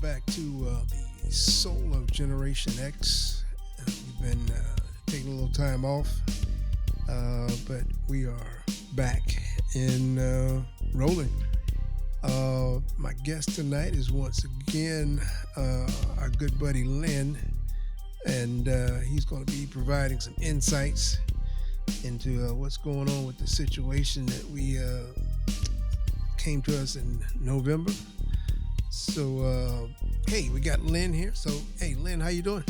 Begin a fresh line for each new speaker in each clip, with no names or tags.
back to the Soul of Generation X. We've been taking a little time off, but we are back and rolling. My guest tonight is once again our good buddy Lynn, and he's going to be providing some insights into what's going on with the situation that we came to us in November. So, hey, we got Lynn here. So, hey, Lynn, how you doing?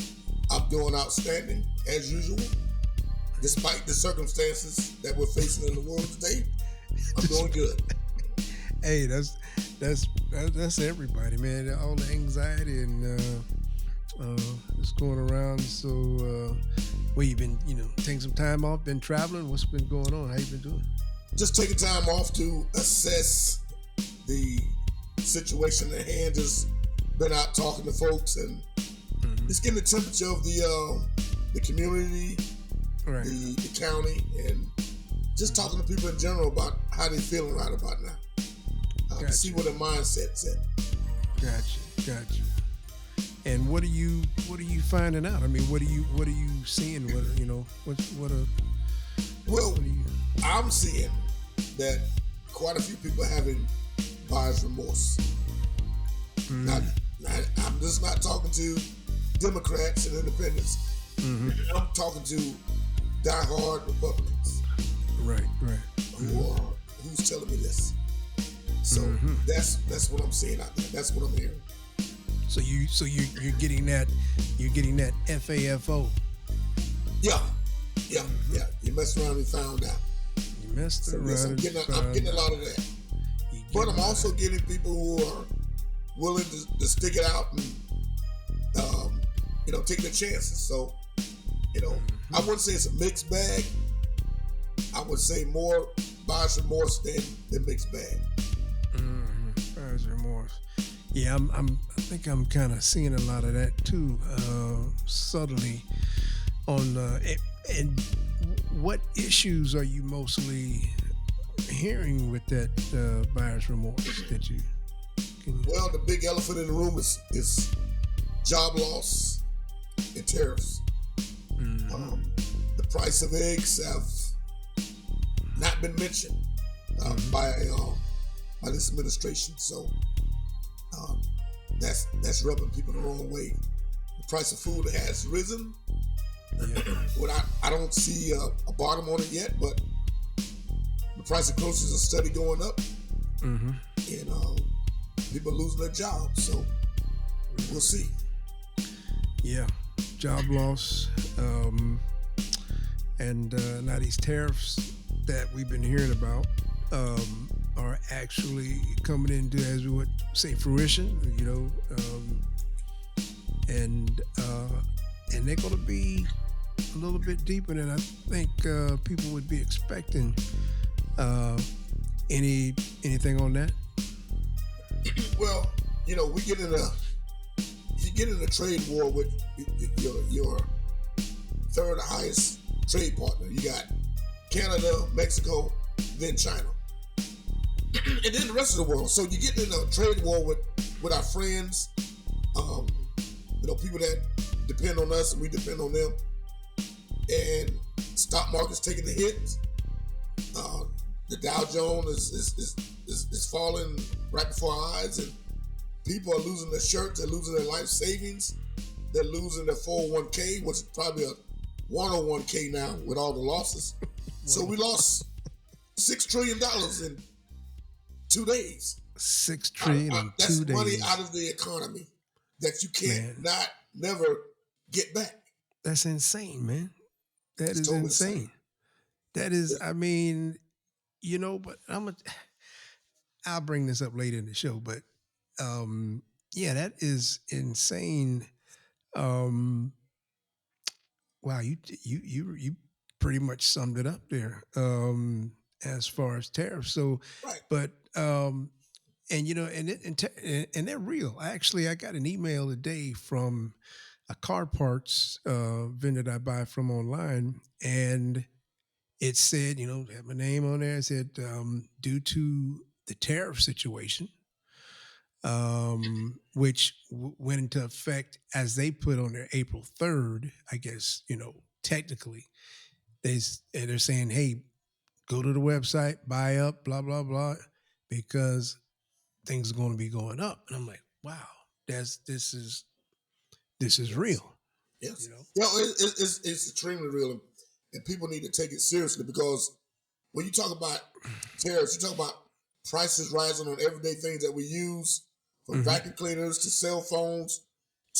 I'm doing outstanding as usual, despite the circumstances that we're facing in the world today. I'm doing good.
Hey, that's everybody, man. All the anxiety and that's going around. So, well, you been, taking some time off, been traveling. What's been going on? How you been doing?
Just taking time off to assess the situation at hand. Just been out talking to folks and just getting the temperature of the community,
Right.
the county, and just talking to people in general about how they feeling right about now. To see where their mindset's at.
Gotcha. And what are you finding out? I mean, what are you seeing?
Well, I'm seeing that quite a few people are having buyer's remorse. I'm just not talking to Democrats and independents. I'm talking to diehard Republicans.
Right.
Who's telling me this? So that's what I'm seeing out there. That's what I'm hearing.
So you're getting that FAFO.
Yeah. You messed around and found out.
You messed around.
Yes, I'm getting a lot of that. But I'm also getting people who are willing to stick it out and take their chances. So, I wouldn't say it's a mixed bag. I would say more buyer's remorse than mixed bag.
Buyer's remorse. Yeah, I think I'm kind of seeing a lot of that too, subtly. On and what issues are you mostly hearing with that buyer's remorse that you?
Well, the big elephant in the room is job loss and tariffs. The price of eggs have not been mentioned by this administration, so that's rubbing people the wrong way. The price of food has risen. I don't see a bottom on it yet, but the price of groceries are steady going up, and people are losing their jobs. So we'll see.
Yeah, job loss, and now these tariffs that we've been hearing about are actually coming into, as we would say, fruition. And they're going to be a little bit deeper than I think people would be expecting. Anything on that?
Well, you get in a trade war with your third highest trade partner. You got Canada, Mexico, then China, and then the rest of the world. So you get in a trade war with our friends, people that depend on us and we depend on them, and stock market's taking the hit. The Dow Jones is falling right before our eyes, and people are losing their shirts, they're losing their life savings, they're losing their 401k, which is probably a 101k now with all the losses. So we lost $6 trillion in 2 days.
$6 trillion in 2 days.
That's money out of the economy that you can't never get back.
That's insane, man. That is
totally
insane. That is, I mean, but I'll bring this up later in the show, but that is insane. Wow, you pretty much summed it up there as far as tariffs. So,
right.
But and they're real. Actually, I got an email today from a car parts vendor that I buy from online, and it said, had my name on there. It said, due to the tariff situation, which went into effect as they put on their April 3rd. I guess technically they're saying, hey, go to the website, buy up, blah blah blah, because things are going to be going up. And I'm like, wow, this is
Yes.
real.
Yes.
You know.
It's extremely real, and people need to take it seriously because when you talk about tariffs, you talk about prices rising on everyday things that we use, from
Mm-hmm.
vacuum cleaners to cell phones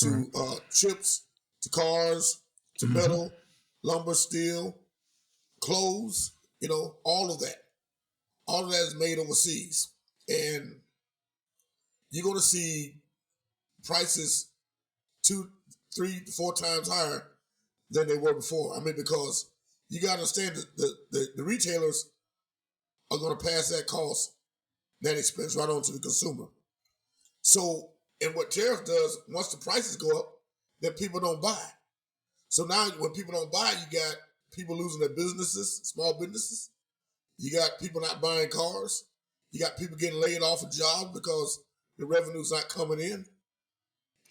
Right.
to chips to cars to
Mm-hmm.
metal, lumber, steel, clothes. All of that. All of that is made overseas, and you're going to see prices 2, 3, 4 times higher than they were before. I mean, because you got to understand that the retailers are going to pass that cost, that expense right on to the consumer. So, and what tariff does, once the prices go up, then people don't buy. So now when people don't buy, you got people losing their businesses, small businesses. You got people not buying cars. You got people getting laid off of jobs because the revenue's not coming in.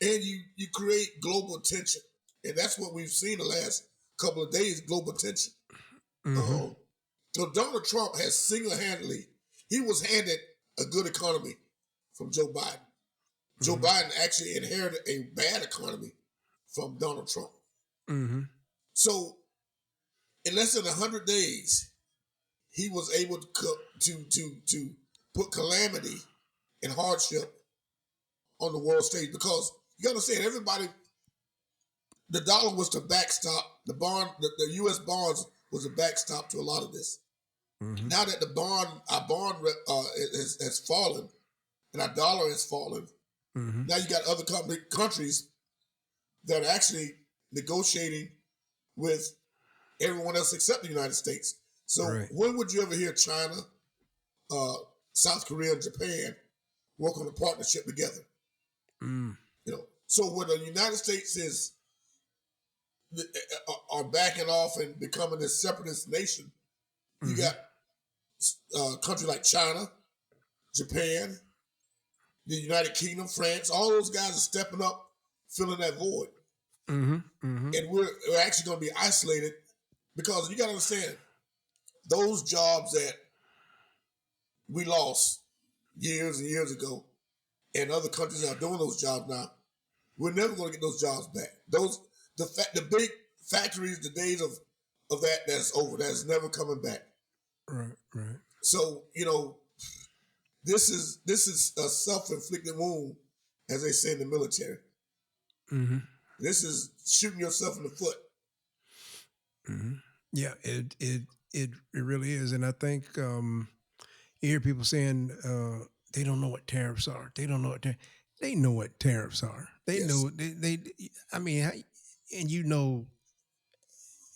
And you create global tension. And that's what we've seen the last couple of days, global tension.
Mm-hmm.
So Donald Trump has single-handedly, he was handed a good economy from Joe Biden. Joe
Mm-hmm.
Biden actually inherited a bad economy from Donald Trump.
Mm-hmm.
So in less than 100 days, he was able to put calamity and hardship on the world stage, because you got to understand, everybody, the dollar was the backstop. The U.S. bonds was a backstop to a lot of this.
Mm-hmm.
Now that our bond has fallen, and our dollar has fallen,
Mm-hmm.
now you got other countries that are actually negotiating with everyone else except the United States. So
Right.
when would you ever hear China, uh, South Korea, and Japan work on a partnership together?
Mm.
So when the United States are backing off and becoming a separatist nation, you
Mm-hmm.
got countries like China, Japan, the United Kingdom, France. All those guys are stepping up, filling that void,
Mm-hmm. Mm-hmm.
and we're actually going to be isolated, because you got to understand, those jobs that we lost years and years ago, and other countries are doing those jobs now, we're never going to get those jobs back. The big factories, the days of that's over. That's never coming back.
Right. Right.
So this is a self-inflicted wound, as they say in the military.
Mm-hmm.
This is shooting yourself in the foot.
Mm-hmm. Yeah. It really is, and I think you hear people saying they don't know what tariffs are. They don't know they know what tariffs are. They
Yes.
know they. I mean, and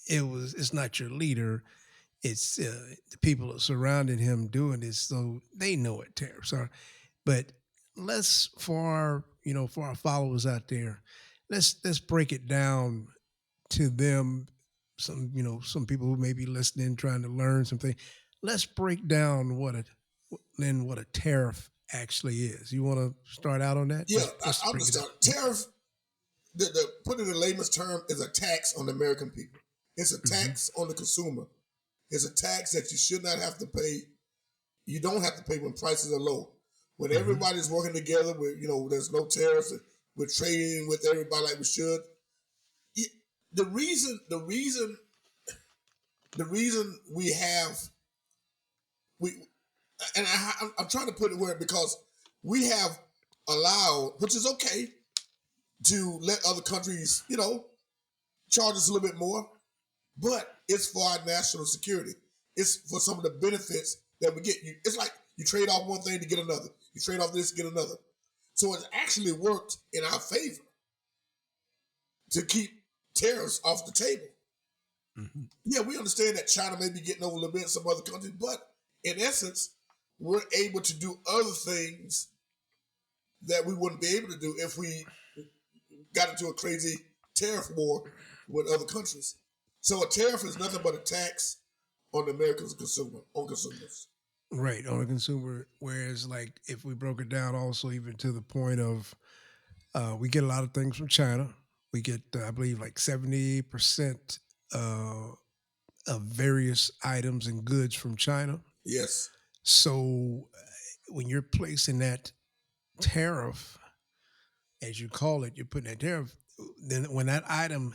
it's not your leader. It's the people that surrounded him doing this, so they know what tariffs are. But let's for our followers out there, let's break it down to them. Some people who may be listening, trying to learn something. Let's break down what a tariff actually is. You want to start out on that?
Yeah,
Let's
I'll
break
just
it down.
start. Tariff, put it in layman's term, is a tax on the American people. It's a
Mm-hmm.
tax on the consumer. It's a tax that you should not have to pay. You don't have to pay when prices are low. When
Mm-hmm.
everybody's working together, with there's no tariffs, and we're trading with everybody like we should. It- the reason we have we and I'm trying to put it where, because we have allowed, which is okay, to let other countries, charge us a little bit more, but it's for our national security. It's for some of the benefits that we get. It's like you trade off one thing to get another. You trade off this to get another. So it's actually worked in our favor to keep tariffs off the table.
Mm-hmm.
Yeah, we understand that China may be getting over a little bit, some other countries, but in essence, we're able to do other things that we wouldn't be able to do if we got into a crazy tariff war with other countries. So a tariff is nothing but a tax on the American consumer, on consumers.
Right, on the consumer. Whereas, like, if we broke it down, also even to the point of, we get a lot of things from China. We get, I believe, like 70% uh, of various items and goods from China.
Yes,
So, when you're placing that tariff, as you call it, you're putting that tariff. Then, when that item,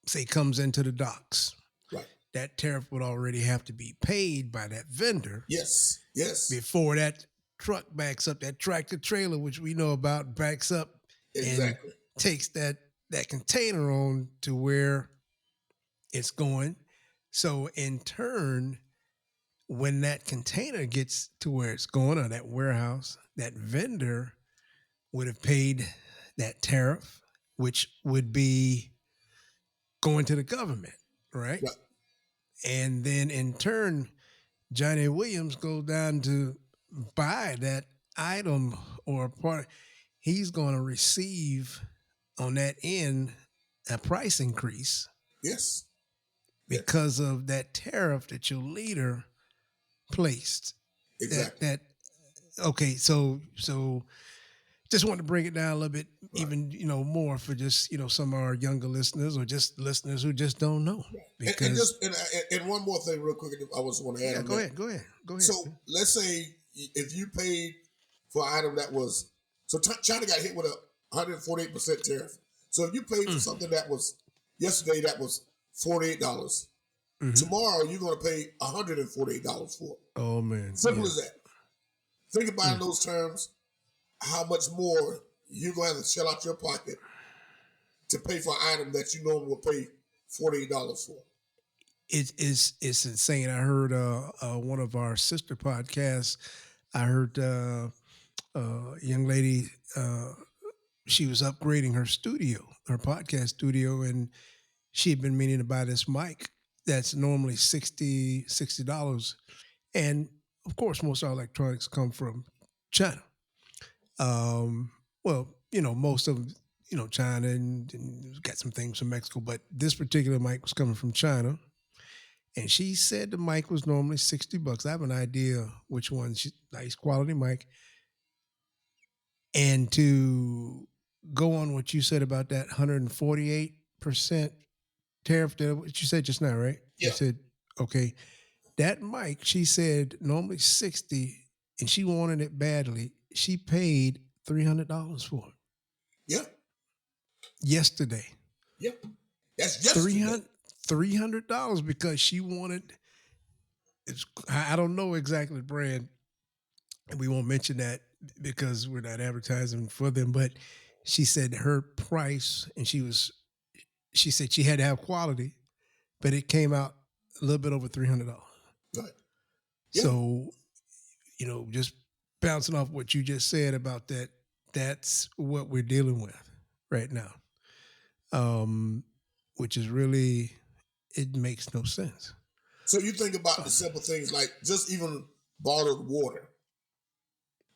say, comes into the docks,
right.
that tariff would already have to be paid by that vendor
Yes, yes,
before that truck backs up, that tractor trailer, which we know about, backs up and
exactly.
takes that container on to where it's going. So in turn, when that container gets to where it's going, or that warehouse, that vendor would have paid that tariff, which would be going to the government, right?
Right.
And then in turn, Johnny Williams goes down to buy that item or part. He's going to receive on that end a price increase
Yes, yes,
because of that tariff that your leader placed. That
exactly.
that okay. So just want to bring it down a little bit,
Right.
even more for just some of our younger listeners or just listeners who just don't know
And
because
just and one more thing, real quick, I just want to add
yeah.
on
Go
that.
ahead. Go ahead. Go ahead.
So let's say if you paid for an item that was China got hit with a 148% tariff. So if you paid for something that was yesterday that was $48,
Mm-hmm.
tomorrow you're going to pay $148 for it.
Oh man.
Simple
Yeah.
as that. Think about in those terms how much more you're going to have to shell out your pocket to pay for an item that you normally would pay $48 for.
It's insane. I heard one of our sister podcasts. I heard a young lady. She was upgrading her studio, her podcast studio, and she had been meaning to buy this mic that's normally $60. And of course, most of our electronics come from China. Um, well, most of them, China and got some things from Mexico, but this particular mic was coming from China. And she said the mic was normally $60. I have an idea which one. Nice quality mic. And to go on what you said about that 148% tariff, that what you said just now, right? You
Yeah,
said, okay, that mic, she said normally 60, and she wanted it badly. She paid $300 for it
yeah,
yesterday.
yeah. That's
Three
yesterday.
hundred $300 because she wanted. I don't know exactly the brand. We won't mention that because we're not advertising for them. But she said her price, and she said she had to have quality, but it came out a little bit over $300.
Right. Yeah.
So just bouncing off what you just said about that, that's what we're dealing with right now. Which is really, it makes no sense.
So you think about the simple things like just even bottled water.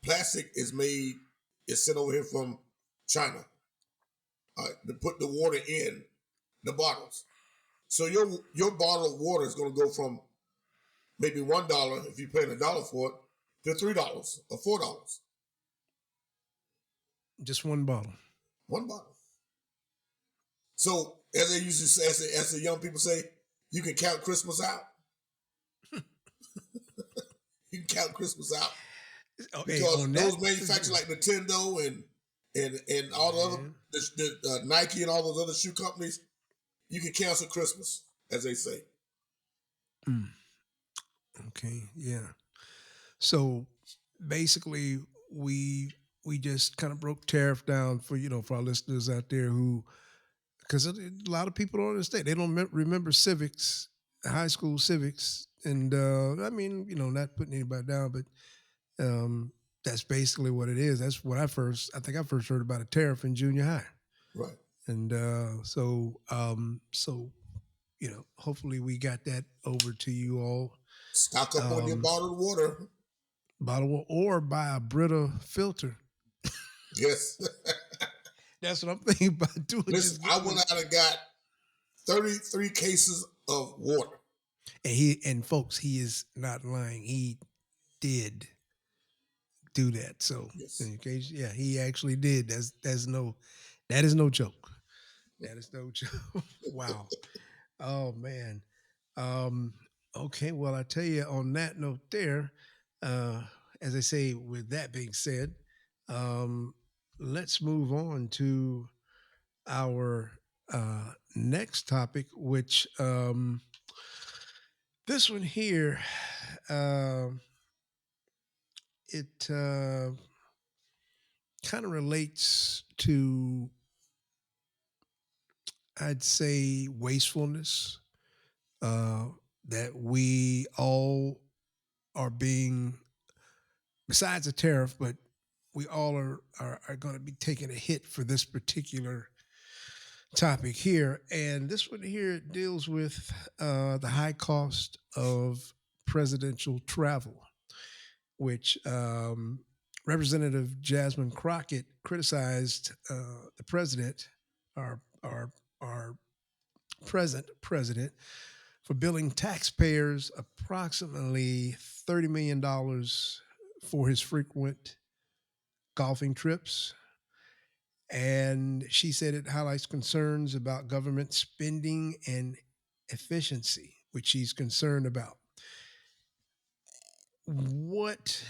Plastic is sent over here from China. To put the water in the bottles. So your bottle of water is going to go from maybe $1 if you're paying $1 for it to $3 or $4.
Just one bottle.
One bottle. So as they usually say, as the young people say, you can count Christmas out. You can count Christmas out because those manufacturers like Nintendo and all the other the Nike and all those other shoe companies, you can cancel Christmas, as they say.
Okay, yeah. So basically, we just kind of broke tariff down for for our listeners out there who, because a lot of people don't understand. They don't remember civics, high school civics, and I mean, not putting anybody down, but that's basically what it is. That's what I think I first heard about a tariff in junior high.
Right.
And so hopefully we got that over to you all.
Stock up on your bottled water.
Or buy a Brita filter.
Yes.
That's what I'm thinking about doing.
Listen, I went out and got 33 cases of water.
And folks, he is not lying. He did do that. So
Yes.
in case, yeah, he actually did. That is no joke. That is no joke. Wow. Oh man. Um, okay, well, I tell you on that note there, uh, as I say, with that being said, um, let's move on to our next topic, which this one here, um it kind of relates to, I'd say, wastefulness uh, that we all are being, besides the tariff, but we all are going to be taking a hit for this particular topic here. And this one here deals with the high cost of presidential travel, which Representative Jasmine Crockett criticized the president, our present president, for billing taxpayers approximately $30 million for his frequent golfing trips. And she said it highlights concerns about government spending and efficiency, which she's concerned about. What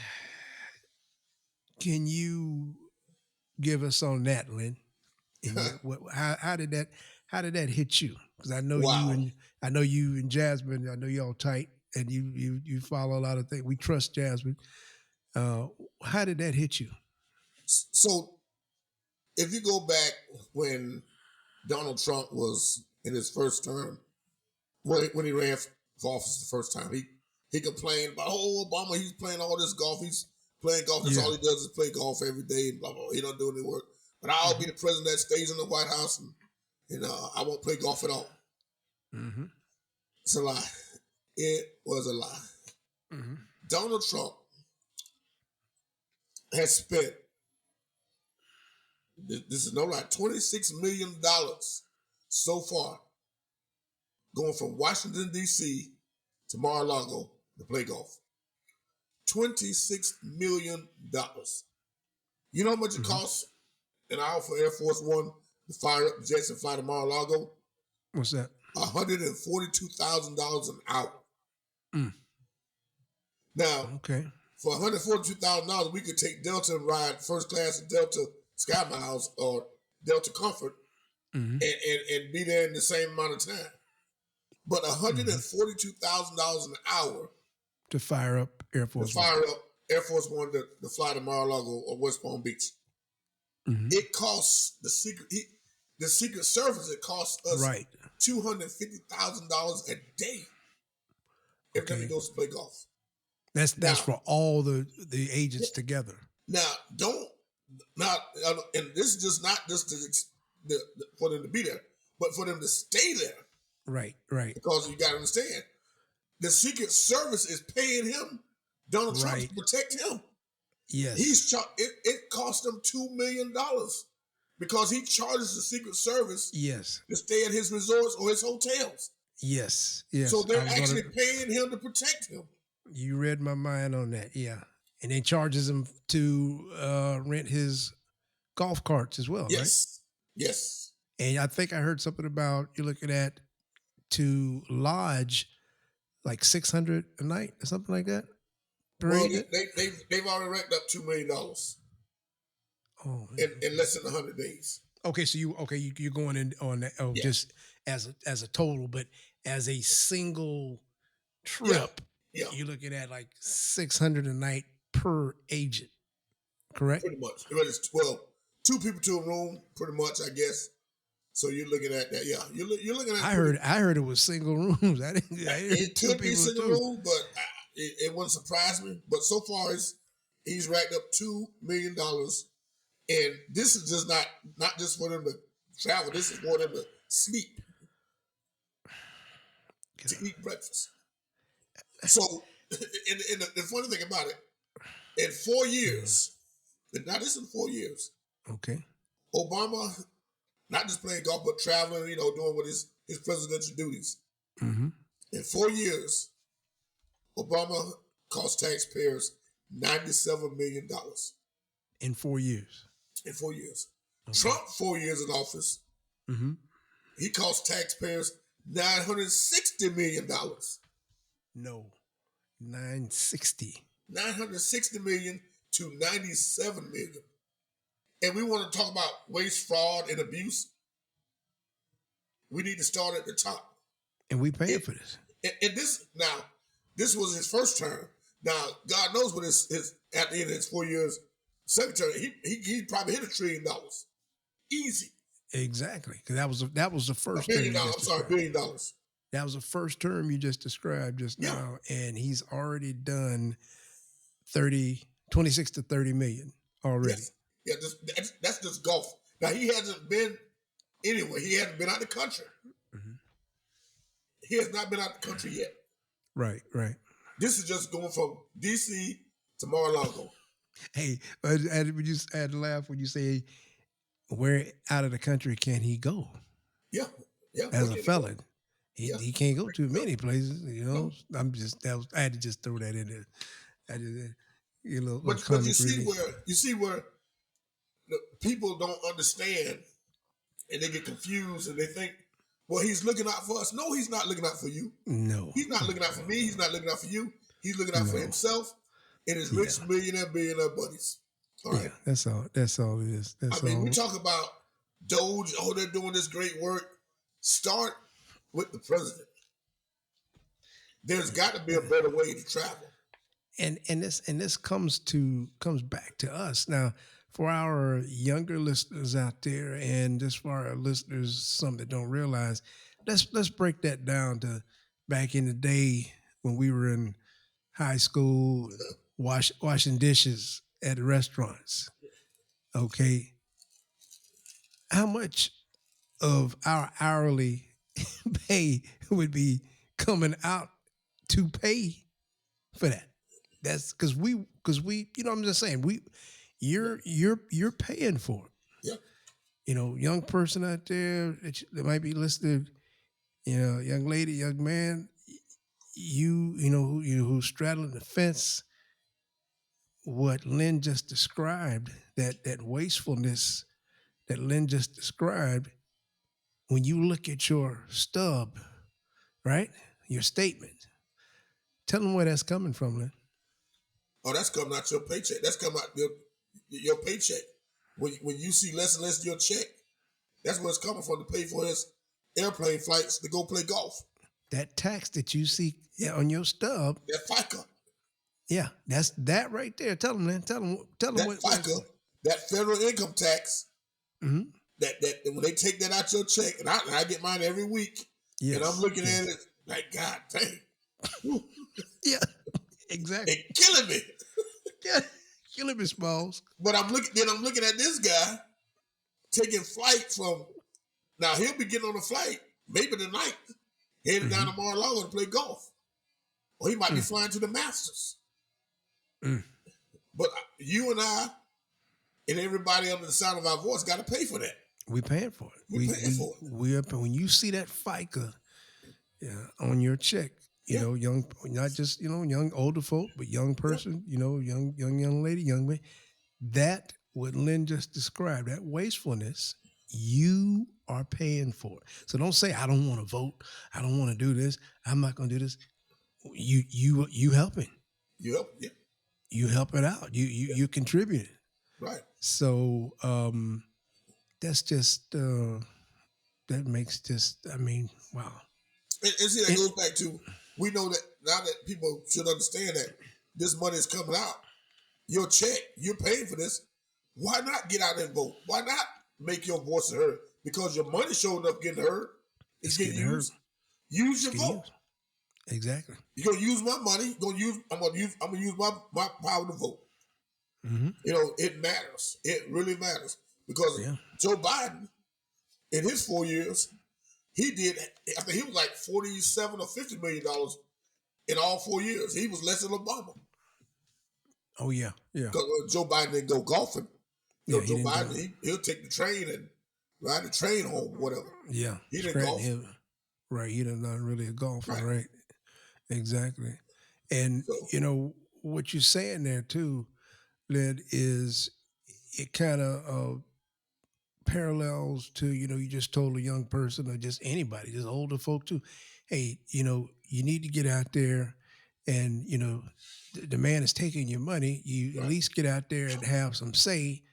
can you give us on that, Lynn? How did that hit you? Because
Wow.
I know you and Jasmine. I know y'all tight, and you follow a lot of things. We trust Jasmine. Uh, how did that hit you?
So if you go back when Donald Trump was in his first term, when he ran for office the first time, he complained about, oh, Obama, he's playing all this golf. He's playing golf. That's all he does is play golf every day. Blah, blah, blah. He don't do any work. But I'll be the president that stays in the White House, and I won't play golf at all.
Mm-hmm.
It's a lie. It was a lie.
Mm-hmm.
Donald Trump has spent, this is no lie, $26 million so far going from Washington, D.C. to Mar-a-Lago to play golf. $26 million. You know how much it costs an hour for Air Force One to fire up the jets and fly to Mar-a-Lago?
What's that?
$142,000 an hour.
Mm.
Now,
Okay.
for $142,000, we could take Delta and ride first class in Delta Sky Miles or Delta Comfort and be there in the same amount of time. But $142,000 an hour
to fire up Air Force
One to fly to Mar-a-Lago or West Palm Beach.
Mm-hmm.
It costs the Secret Service. It costs us $250,000 a day every time he goes to play golf.
That's for all the agents together.
Now, and this is just not just for them to be there, but for them to stay there.
Right.
Because you got to understand, the Secret Service is paying him, Donald Trump, to protect him.
Yes.
It cost him $2 million because he charges the Secret Service to stay at his resorts or his hotels.
Yes.
So they're actually paying him to protect him.
You read my mind on that, yeah. And they charges him to rent his golf carts as well, right?
Yes.
And I think I heard something about you're looking at to lodge like $600 a night or something like that.
Well, they've already racked up $2 million. In less than 100 days.
Okay, so you're going in on that just as a total, but as a single trip, you're looking at like $600 a night per agent, correct?
Pretty much. It's 2 people to a room, pretty much, I guess. So you're looking at that, yeah. You're looking at.
I heard it was single rooms.
It could be single room, but it wouldn't surprise me. But so far, he's racked up $2 million, and this is just not just for them to travel. This is for them to sleep, to eat breakfast. So, and the funny thing about it, in 4 years, now this is 4 years.
Okay.
Obama, not just playing golf, but traveling, doing what his presidential duties. Mm-hmm. In 4 years, Obama cost taxpayers $97 million
In 4 years.
in 4 years.
Okay.
Trump, 4 years in office,
Mm-hmm.
he cost taxpayers $960 million.
No. 960.
$960 million to $97 million. And we want to talk about waste, fraud, and abuse. We need to start at the top.
And we paying for this.
And this was his first term. Now, God knows what his at the end of his 4 years second term, he probably hit $1 trillion. Easy.
Exactly. Because that was the first
$1 billion.
term.
$1 billion.
That was the first term you just described just now. And he's already done 26 to 30 million already.
Yes. Yeah, that's just golf. Now, he hasn't been anywhere. He hasn't been out of the country.
Mm-hmm.
He has not been out of the country yet.
Right.
This is just going from D.C. to Mar-a-Lago.
Hey, I had to laugh when you say, where out of the country can he go?
Yeah.
As a felon. He can't go to many places, you know. I had to just throw that in there. I just
But you see where the people don't understand and they get confused and they think, well, he's looking out for us. No, he's not looking out for you.
No.
He's not looking out for me. He's not looking out for you. He's looking out for himself and his rich billionaire buddies. All right.
Yeah, that's all it is.
We talk about Doge, they're doing this great work. Start with the president. There's got to be a better way to travel.
And this comes back to us. Now, for our younger listeners out there, and just for our listeners, some that don't realize, let's break that down to back in the day when we were in high school, washing dishes at restaurants. Okay. How much of our hourly pay would be coming out to pay for that? That's because we, you know, I'm just saying, you're paying for it.
Yeah.
You know, young person out there that might be listening, you know, young lady, young man, who's straddling the fence. What Lynn just described, that wastefulness that Lynn just described, when you look at your stub, right, your statement, tell them where that's coming from, Lynn.
Oh, that's coming out your paycheck. That's coming out your paycheck. When you see less and less of your check, that's where it's coming from to pay for his airplane flights to go play golf.
That tax that you see on your stub.
That FICA.
Yeah, that's that right there. Tell them, Lynn. Tell them
that
what
FICA, that federal income tax.
Mm-hmm.
That when they take that out your check, and I get mine every week, and I'm looking at it like, God dang.
Yeah, exactly.
It's killing me.
Yeah, killing me, Smalls.
But I'm looking at this guy taking flight from. Now he'll be getting on a flight maybe tonight, headed down to Mar-a-Lago to play golf, or he might be flying to the Masters. But you and I and everybody under the sound of our voice got to pay for that.
We're paying for it. We're when you see that FICA on your check, you know, young, not just, you know, young older folk, but young person, you know, young lady, young man. That what Lynn just described, that wastefulness, you are paying for it. So don't say, I don't want to vote. I don't want to do this. I'm not going to do this. You helping.
You help, yeah.
You help it out. You contributing.
Right.
So that's just that makes just, I mean, wow.
And see, that goes back to, we know that now that people should understand that this money is coming out, your check, you're paying for this. Why not get out and vote? Why not make your voice heard? Because your money showing up getting heard. It's getting used. Use your vote.
Exactly.
You're gonna use my money. I'm gonna use my power to vote.
Mm-hmm.
You know, it matters. It really matters. Because Joe Biden, in his 4 years, he did, I think he was like $47 or $50 million in all 4 years. He was less than Obama.
Oh, yeah. Yeah.
Because Joe Biden didn't go golfing. You know, Joe Biden, he'll take the train and ride the train home, whatever.
Yeah.
He didn't golf.
Right. He not really a golfer, right? Exactly. And, you know, what you're saying there too, Lynn, is it kind of parallels to, you just told a young person or just anybody, just older folk too, hey, you need to get out there and, the man is taking your money. You at
Right.
least get out there and have some say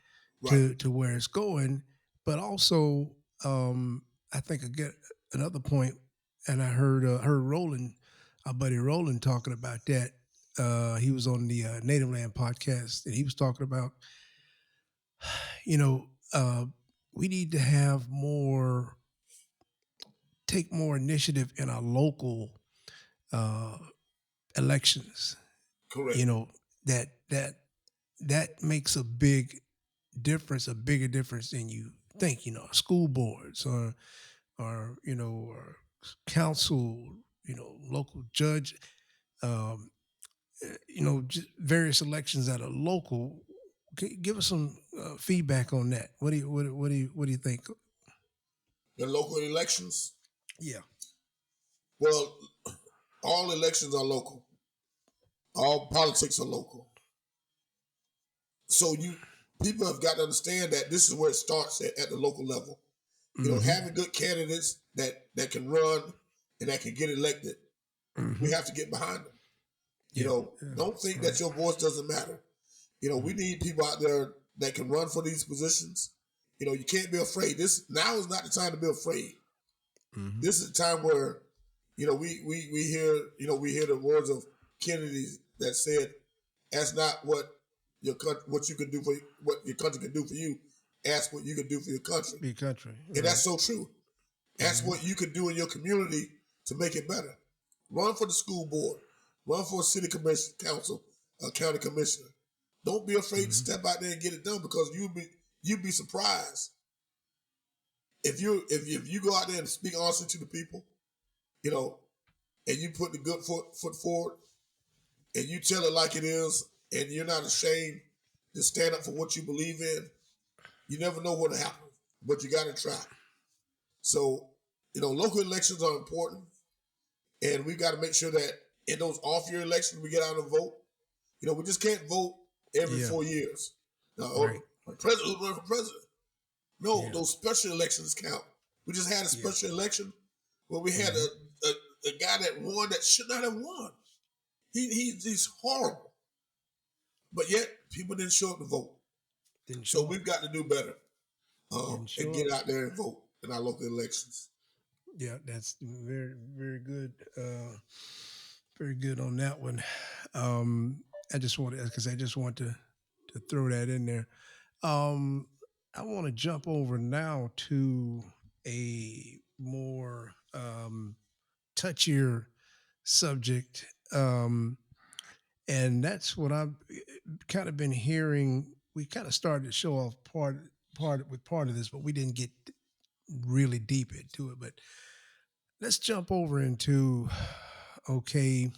Right.
to where it's going. But also, I think I get another point, and I heard Roland, our buddy Roland, talking about that. He was on the Native Land podcast, and he was talking about, you know, uh, we need to have more, take more initiative in our local uh, elections.
Correct.
You know that makes a big difference, a bigger difference than you think. School boards or council, local judge, um, just various elections that are local. Give us some feedback on that. What do you think?
The local elections.
Yeah.
Well, all elections are local. All politics are local. So people have got to understand that this is where it starts at the local level.
Mm-hmm.
Having good candidates that can run and that can get elected,
Mm-hmm.
we have to get behind them.
Yeah.
Don't think
Right.
that your voice doesn't matter. We need people out there that can run for these positions. You can't be afraid. This now is not the time to be afraid.
Mm-hmm.
This is the time where, we hear the words of Kennedy that said, "Ask not what you can do for what your country can do for you. Ask what you can do for your country."
Big country.
And that's so true. Ask what you can do in your community to make it better. Run for the school board. Run for a city commission, council, a county commissioner. Don't be afraid to step out there and get it done, because you'd be surprised if you go out there and speak honestly to the people, and you put the good foot forward, and you tell it like it is, and you're not ashamed to stand up for what you believe in. You never know what'll happen, but you got to try. So, local elections are important, and we got to make sure that in those off-year elections we get out and vote. We just can't vote every
Yeah.
4 years. Now,
Right.
president run for president. No,
Yeah.
those special elections count. We just had a special election where we had a guy that won that should not have won. He's horrible, but yet people didn't show up to vote.
Didn't
So
show
we've got to do better
Didn't show
and get out there and vote in our local elections.
Yeah, that's very, very good. Very good on that one. I just want to throw that in there. I want to jump over now to a more touchier subject, and that's what I've kind of been hearing. We kind of started to show off part of this, but we didn't get really deep into it. But let's jump over into okay.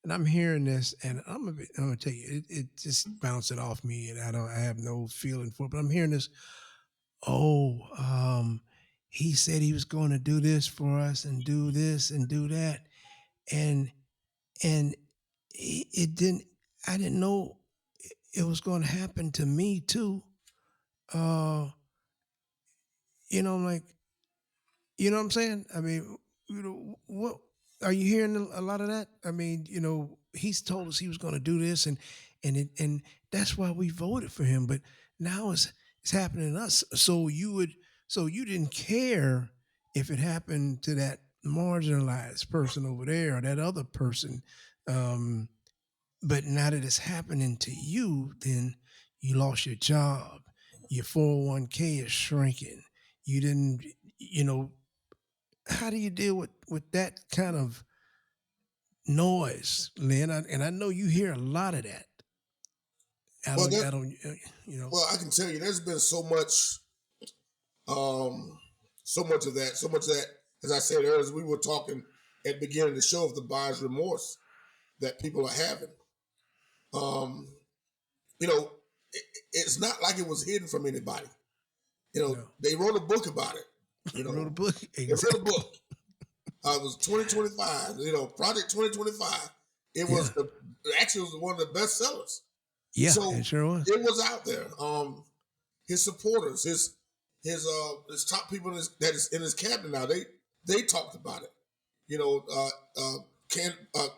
And I'm hearing this, and I'm gonna tell you, it just bounced it off me, and I have no feeling for it. But I'm hearing this. Oh, he said he was going to do this for us, and do this, and do that, and and it didn't. I didn't know it was going to happen to me too. Uh, like, what I'm saying? I mean, what are you hearing a lot of that? I mean, he's told us he was going to do this, and that's why we voted for him. But now it's happening to us. So you didn't care if it happened to that marginalized person over there or that other person. But now that it's happening to you, then you lost your job. Your 401k is shrinking. You didn't, how do you deal with that kind of noise, Lynn? And I know you hear a lot of that. I
Well, I can tell you, there's been so much of that. As I said earlier, we were talking at the beginning of the show of the buyer's remorse that people are having. It's not like it was hidden from anybody. They wrote a book about it.
wrote a book.
They wrote a book. It was 2025. Project 2025. It was actually was one of the best sellers.
Yeah,
So
it sure was.
it was out there. His supporters, his top people that is in his cabinet now, they talked about it.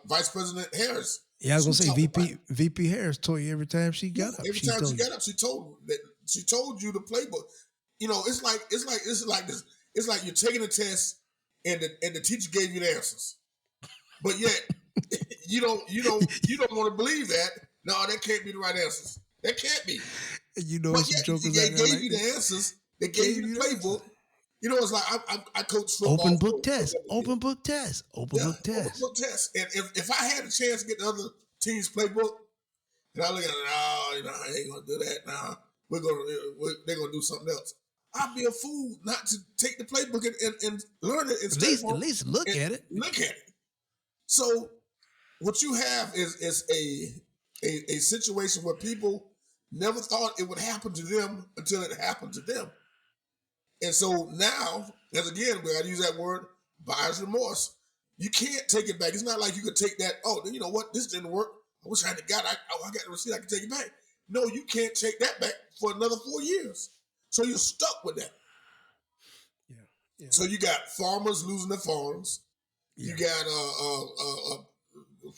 Vice President Harris.
Yeah, I was gonna say VP Harris told you every time she got up.
Every time she got up, she told you the playbook. It's like this. It's like you're taking a test and the teacher gave you the answers, but yet you don't want to believe that. No, that can't be the right answers. That can't be.
But some jokers
they gave you the answers. They gave you the playbook. It's like I coach football.
Open book test. Open book test. Open book test.
And if I had a chance to get the other team's playbook, and I look at it, no, I ain't gonna do that. Nah, they're gonna do something else. I'd be a fool not to take the playbook and learn it. And
at least look at it.
Look at it. So what you have is a situation where people never thought it would happen to them until it happened to them. And so now, as again, we got to use that word, buyer's remorse. You can't take it back. It's not like you could take that, you know what, this didn't work. I wish I had got it. I got the receipt, I can take it back. No, you can't take that back for another 4 years. So you're stuck with that. Yeah. So you got farmers losing their farms. Yeah. You got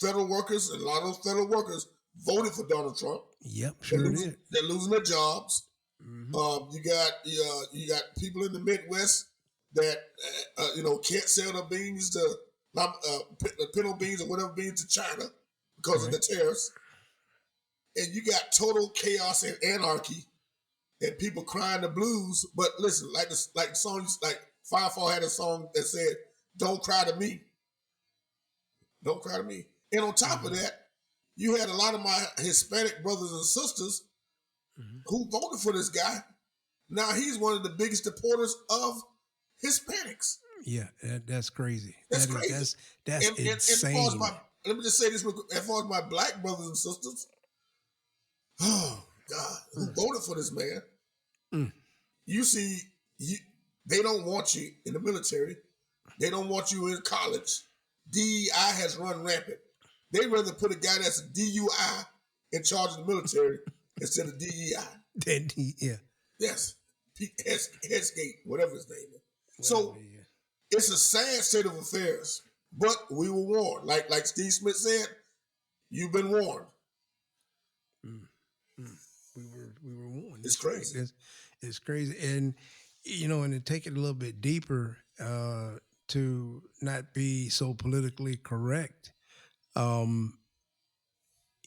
federal workers, and a lot of those federal workers voted for Donald Trump.
Yep, sure did.
They're losing their jobs. Mm-hmm. You got people in the Midwest that can't sell their beans to pinto beans or whatever beans to China because of the tariffs, and you got total chaos and anarchy, and people crying the blues. But listen, like songs like Firefall had a song that said, "Don't cry to me, don't cry to me." And on top of that, you had a lot of my Hispanic brothers and sisters who voted for this guy. Now he's one of the biggest deporters of Hispanics.
Yeah, that's crazy.
That's crazy.
That's insane.
Let me just say this real quick. As far as my black brothers and sisters, oh God, who voted for this man? You see, they don't want you in the military. They don't want you in college. DEI has run rampant. They'd rather put a guy that's a DUI in charge of the military instead of DEI. Yes. Headsgate, whatever his name is. So it's a sad state of affairs, but we were warned. Like Steve Smith said, you've been warned.
We were warned.
It's crazy.
It's crazy. And, and to take it a little bit deeper, to not be so politically correct,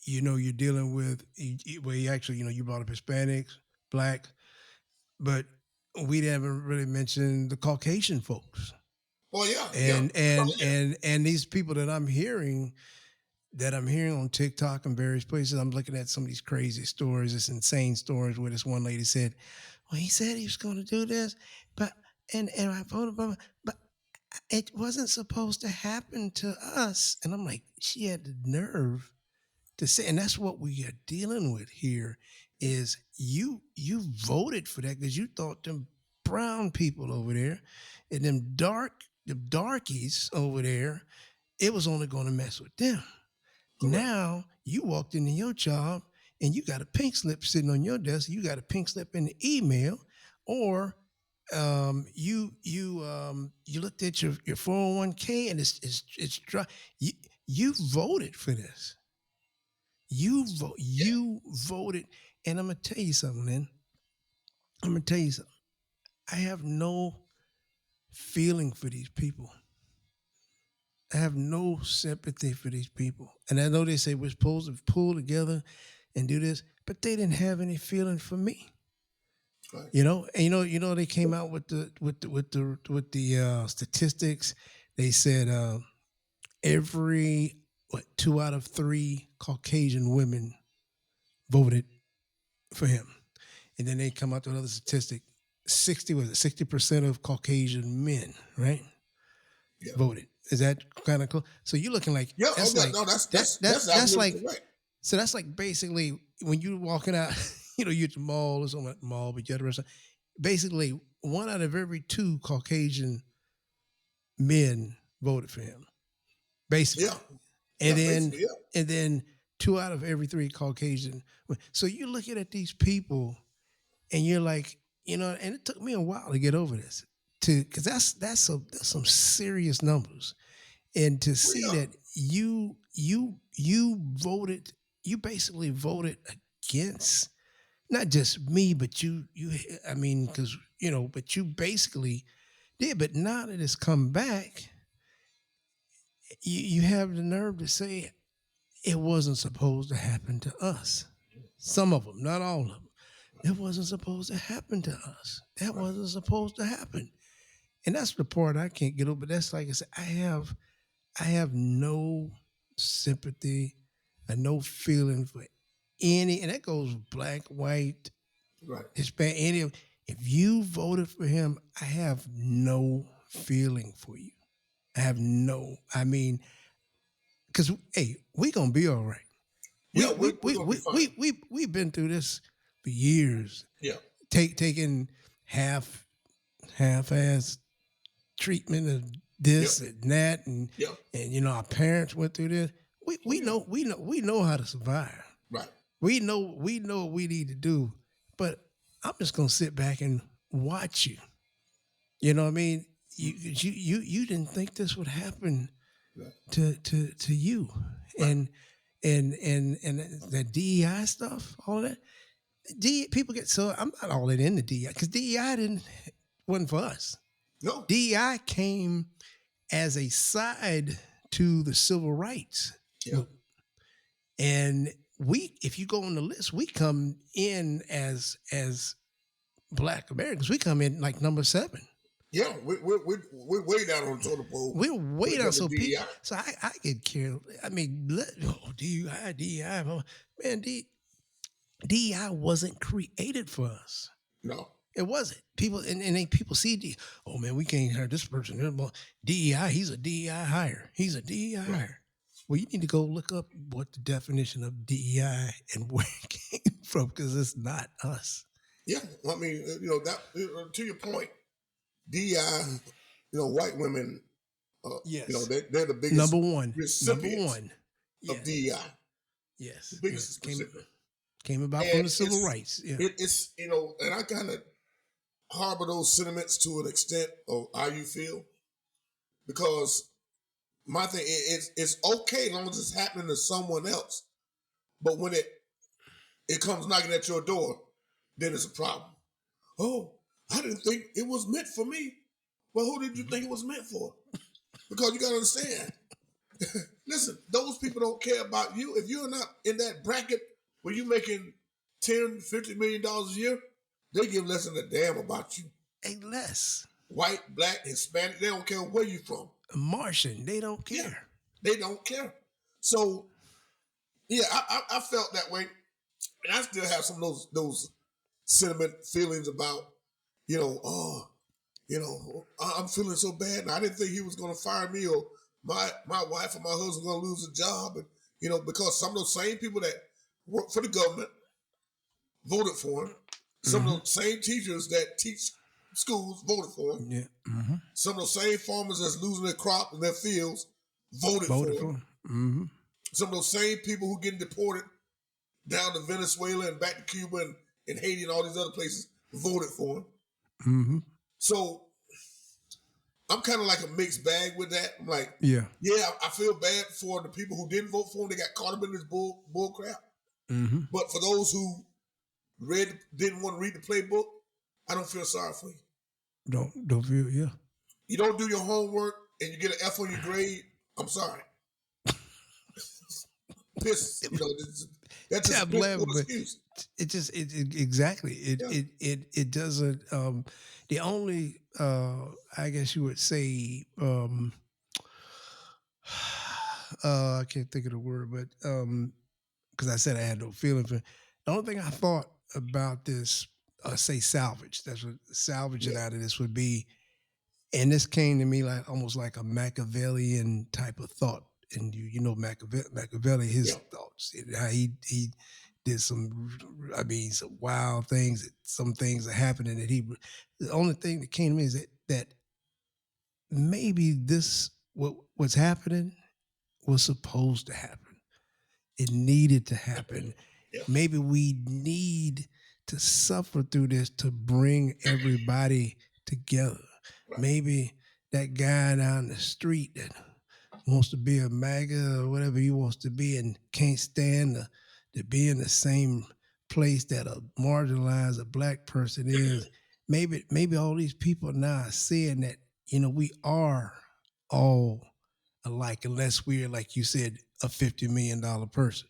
you're dealing with, you brought up Hispanics, Blacks, but we haven't really mentioned the Caucasian folks.
Well, yeah.
And these people that I'm hearing on TikTok and various places, I'm looking at some of these crazy stories, this insane stories where this one lady said, well, he said he was going to do this, but I voted, but it wasn't supposed to happen to us. And I'm like, she had the nerve to say, and that's what we are dealing with here is you voted for that because you thought them brown people over there and them darkies over there, it was only going to mess with them. Correct. Now you walked into your job and you got a pink slip sitting on your desk. You got a pink slip in the email, or you looked at your 401k and it's dry. You voted for this. You voted, and I'm gonna tell you something, man. I have no feeling for these people. I have no sympathy for these people. And I know they say we're supposed to pull together and do this, but they didn't have any feeling for me. Right. And they came out with the statistics. They said every 2 out of 3 Caucasian women voted for him. And then they come out with another statistic. 60% of Caucasian men, right? Yeah. Voted. Is that kind of cool? So you're looking like that's like correct. So that's like basically when you're walking out, you're at the mall or something at the mall, but you're at the restaurant. Basically, 1 out of every 2 Caucasian men voted for him. Basically. Yeah. And then 2 out of every 3 Caucasian. So you're looking at these people, and you're like, and it took me a while to get over this, because that's some serious numbers, and to see
Yeah.
that you basically voted against not just me, but I mean, because but you basically did. But now that it's come back, you have the nerve to say it wasn't supposed to happen to us. Some of them, not all of them. It wasn't supposed to happen to us. That wasn't supposed to happen. And that's the part I can't get over. But that's like I said, I have no sympathy and no feeling for any, and that goes black, white,
Right.
Hispanic, any of. If you voted for him, I have no feeling for you. I have no. I mean, because hey, we gonna be all right.
Yeah, we're gonna be fine.
We've been through this for years.
Yeah.
Taking half-ass treatment of this and that, and our parents went through this. We know how to survive.
Right.
We know what we need to do, but I'm just gonna sit back and watch you. You know what I mean? You didn't think this would happen to you, and that DEI stuff, all of that. People get so I'm not all that into DEI because DEI wasn't for us.
No.
DEI came as a side to the civil rights.
Yeah.
And if you go on the list, we come in as Black Americans. We come in like number 7.
Yeah, we're way down on the totem pole.
We're way down. So
DEI.
So I get carried. I mean, DEI, man, DEI wasn't created for us.
No.
It wasn't. People and people see oh man, we can't hire this person. DEI, he's a DEI hire. He's a DEI hire. Well, you need to go look up what the definition of DEI and where it came from, because it's not us.
Yeah, I mean, that to your point, DEI, white women,
yes,
they're the biggest
number one
of DEI.
Yes,
the biggest
came about from the civil rights. Yeah,
it's and I kind of harbor those sentiments to an extent of how you feel, because my thing it's okay as long as it's happening to someone else, but when it comes knocking at your door, then it's a problem. Oh, I didn't think it was meant for me. Well, who did you think it was meant for? Because you got to understand. Listen, those people don't care about you. If you're not in that bracket where you're making $10, $50 million a year, they give less than a damn about you.
Ain't less.
White, black, Hispanic, they don't care where you from.
Martian, they don't care.
Yeah, they don't care. So, yeah, I felt that way. And I still have some of those sentiment feelings about, I'm feeling so bad, and I didn't think he was going to fire me, or my wife or my husband going to lose a job, and because some of those same people that work for the government voted for him. Some of those same teachers that teach schools voted for him.
Yeah. Mm-hmm.
Some of those same farmers that's losing their crop in their fields voted for him.
Mm-hmm.
Some of those same people who getting deported down to Venezuela and back to Cuba and Haiti and all these other places voted for him.
Mm-hmm.
So I'm kind of like a mixed bag with that. I'm like, I feel bad for the people who didn't vote for him. They got caught up in this bull crap.
Mm-hmm.
But for those who didn't want to read the playbook, I don't feel sorry for you.
Don't feel, yeah.
You don't do your homework and you get an F on your grade, I'm sorry. Piss, that's just an excuse.
Exactly. It doesn't. The only I guess you would say I can't think of the word, but because I said I had no feeling for it. The only thing I thought about this, say salvage. That's what salvaging out of this would be, and this came to me like almost like a Machiavellian type of thought. And Machiavelli, his thoughts, how he did some wild things. Some things are happening that the only thing that came to me is that maybe what's happening was supposed to happen. It needed to happen.
Yeah.
Maybe we need to suffer through this to bring everybody together.
Right.
Maybe that guy down the street that wants to be a MAGA or whatever he wants to be and can't stand to be in the same place that a marginalized a black person is. Maybe all these people now are seeing that, we are all alike unless we're, like you said, a $50 million person.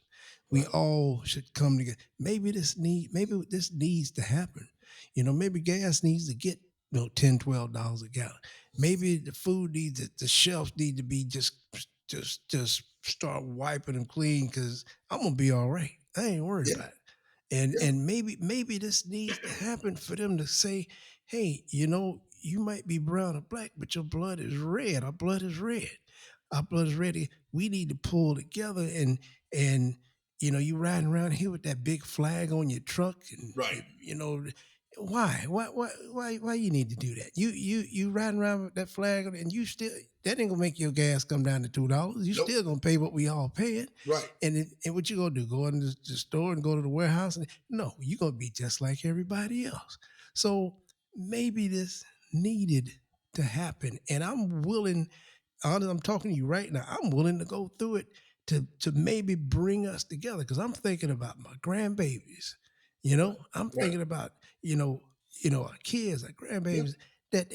We
Right.
all should come together. Maybe this needs to happen. Maybe gas needs to get $10, $12 a gallon. Maybe the food needs the shelves need to be just start wiping them clean because I'm gonna be all right. I ain't worried
Yeah.
about it. And
Yeah.
and maybe this needs to happen for them to say, hey, you might be brown or black, but your blood is red. Our blood is red. Our blood is red. We need to pull together and you riding around here with that big flag on your truck and
Right.
why you need to do that? You riding around with that flag and you still that ain't gonna make your gas come down to $2. You
Nope.
still gonna pay what we all paying.
Right.
And what you gonna do? Go in the store and go to the warehouse? No, you're gonna be just like everybody else. So maybe this needed to happen, and I'm willing. I'm talking to you right now. I'm willing to go through it to maybe bring us together because I'm thinking about my grandbabies. I'm
Right.
thinking about our kids, our grandbabies that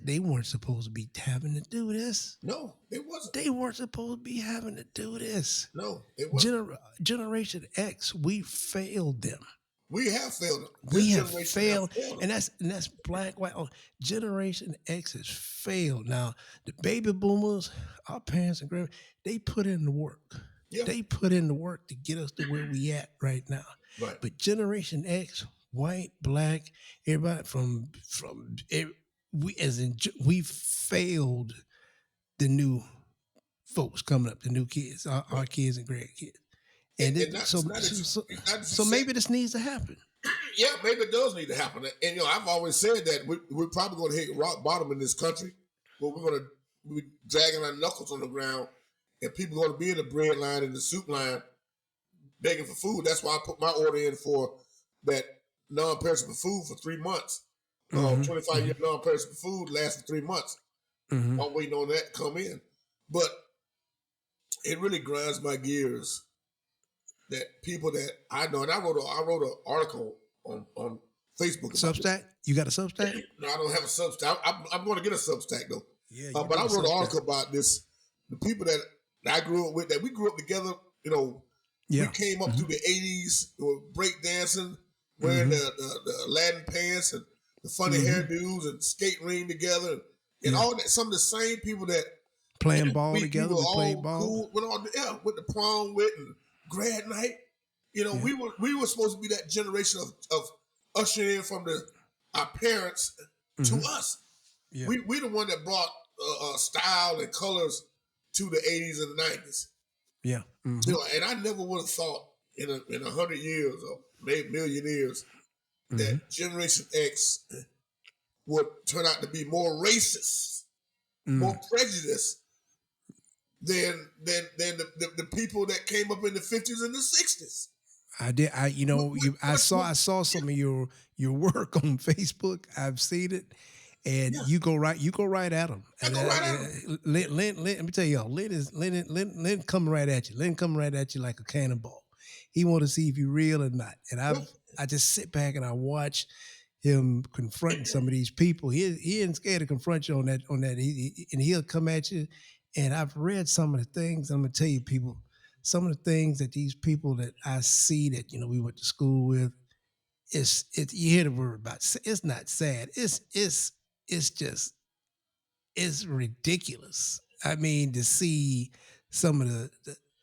they weren't supposed to be having to do this.
No, it wasn't.
They weren't supposed to be having to do this.
No, it wasn't.
Generation X, we failed them.
We have failed them.
We
This
have
generation
failed,
them.
and that's black, white. Oh, Generation X has failed. Now, the baby boomers, our parents and grandparents, they put in the work.
Yeah.
They put in the work to get us to where we at right now.
Right.
But Generation X, white, black, everybody we failed the new folks coming up, the new kids, our kids and grandkids. And so maybe this needs to happen.
Yeah, maybe it does need to happen. And I've always said that we're probably going to hit rock bottom in this country, where we're going to be dragging our knuckles on the ground, and people are going to be in the bread line and the soup line begging for food. That's why I put my order in for that non-perishable food for 3 months. 25-year non-perishable food lasts for 3 months. I'm waiting on that to come in. But it really grinds my gears that people that I know, and I wrote an article on Facebook.
Substack? You got a Substack?
No, I don't have a Substack. I'm going to get a Substack though.
Yeah,
but I wrote an article about this. The people that I grew up with, that we grew up together. We came up through the '80s, break dancing, wearing the Aladdin pants and the funny hairdos and skate ring together, and all that. Some of the same people that
playing ball together.
We
played ball.
Cool, with the prom with and grad night. We were supposed to be that generation of ushering in from our parents to us.
Yeah.
We the one that brought style and colors to the 80s and the 90s.
Yeah.
And I never would have thought in 100 years or maybe a million years that Generation X would turn out to be more racist, more prejudiced than the people that came up in the 50s and the 60s.
I did. I saw some of your work on Facebook. I've seen it, and you go right at them. Lynn, let me tell y'all, Lynn coming right at you. Lynn coming right at you like a cannonball. He want to see if you're real or not. And I just sit back and I watch him confronting some of these people. He isn't scared to confront you on that. And he'll come at you. And I've read some of the things. I'm gonna tell you, people, some of the things that these people that I see that we went to school with. It's you hear the word about. It's not sad. It's just ridiculous. I mean, to see some of the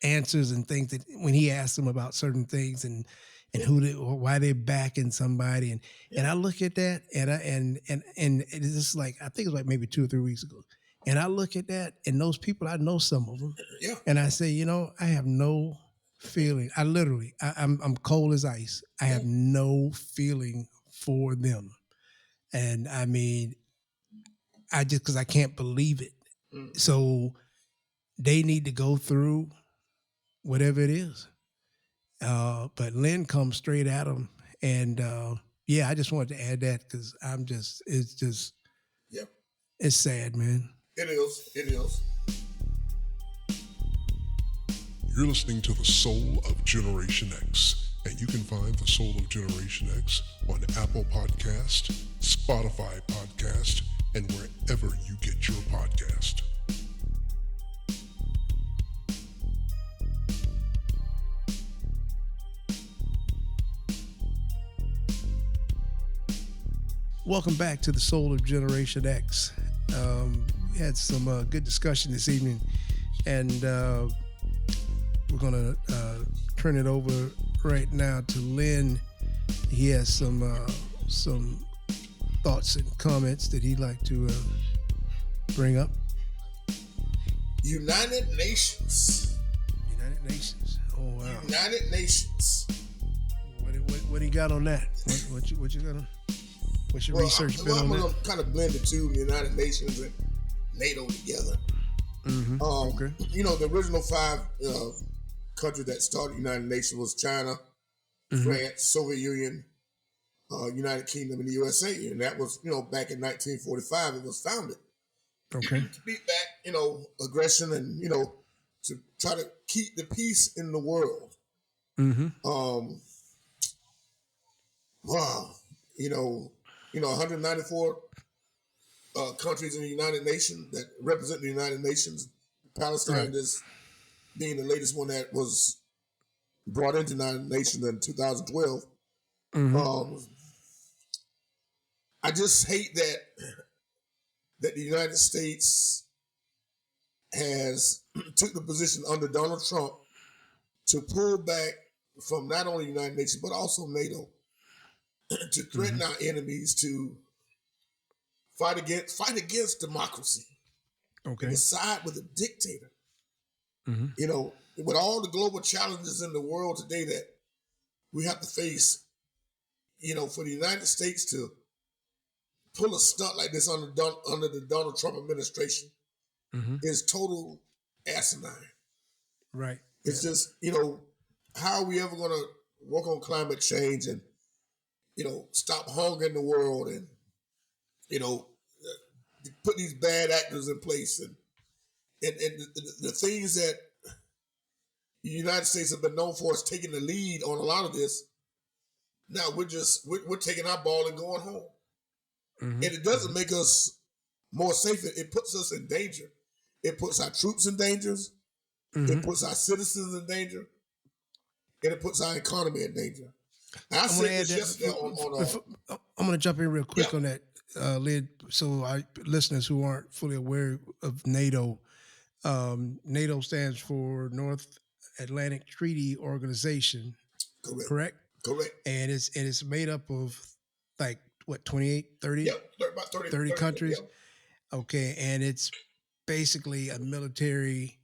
answers and things that when he asked them about certain things and why they're backing somebody and I look at that and it's just like I think it was like maybe 2 or 3 weeks ago. And I look at that, and those people, I know some of them, and I say, I have no feeling. I'm cold as ice. I have no feeling for them, and I mean, because I can't believe it. So they need to go through whatever it is. But Lynn comes straight at him, and yeah, I just wanted to add that because
Yeah,
it's sad, man.
it is. It is.
You're listening to The Soul of Generation X, and you can find The Soul of Generation X on Apple Podcast, Spotify Podcast, and wherever you get your podcast.
Welcome back to The Soul of Generation X. We had some good discussion this evening, and we're going to turn it over right now to Lynn. He has some thoughts and comments that he'd like to bring up.
United Nations.
United Nations. Oh wow.
United Nations.
What he got on that? What you got on? What's your research been on
I'm
that?
gonna kind of blend the two, the United Nations and NATO together.
Mm-hmm. Okay.
You know, the original five countries that started the United Nations was China, France, Soviet Union, United Kingdom, and the USA. And that was, back in 1945, it was founded.
Okay.
To beat back, aggression and, to try to keep the peace in the world.
Mm-hmm.
Wow. 194 countries in the United Nations that represent the United Nations. Palestine is being the latest one that was brought into the United Nations in 2012.
Mm-hmm.
I just hate that the United States has took the position under Donald Trump to pull back from not only the United Nations but also NATO to threaten our enemies to fight against democracy.
Okay.
And side with a dictator.
Mm-hmm.
With all the global challenges in the world today that we have to face, for the United States to pull a stunt like this under the Donald Trump administration is total asinine.
Right.
It's just, how are we ever going to work on climate change and, stop hunger in the world and, put these bad actors in place and the things that the United States have been known for is taking the lead on a lot of this. Now we're taking our ball and going home. And it doesn't make us more safe. It puts us in danger. It puts our troops in danger. It puts our citizens in danger. And it puts our economy in danger. And I said this yesterday
I'm going to jump in real quick on that, Lyd. So our listeners who aren't fully aware of NATO, NATO stands for North Atlantic Treaty Organization. Correct?
Correct.
And it's made up of like what, 28, 30?
Yeah, about 30
countries.
Yeah.
Okay, and it's basically a military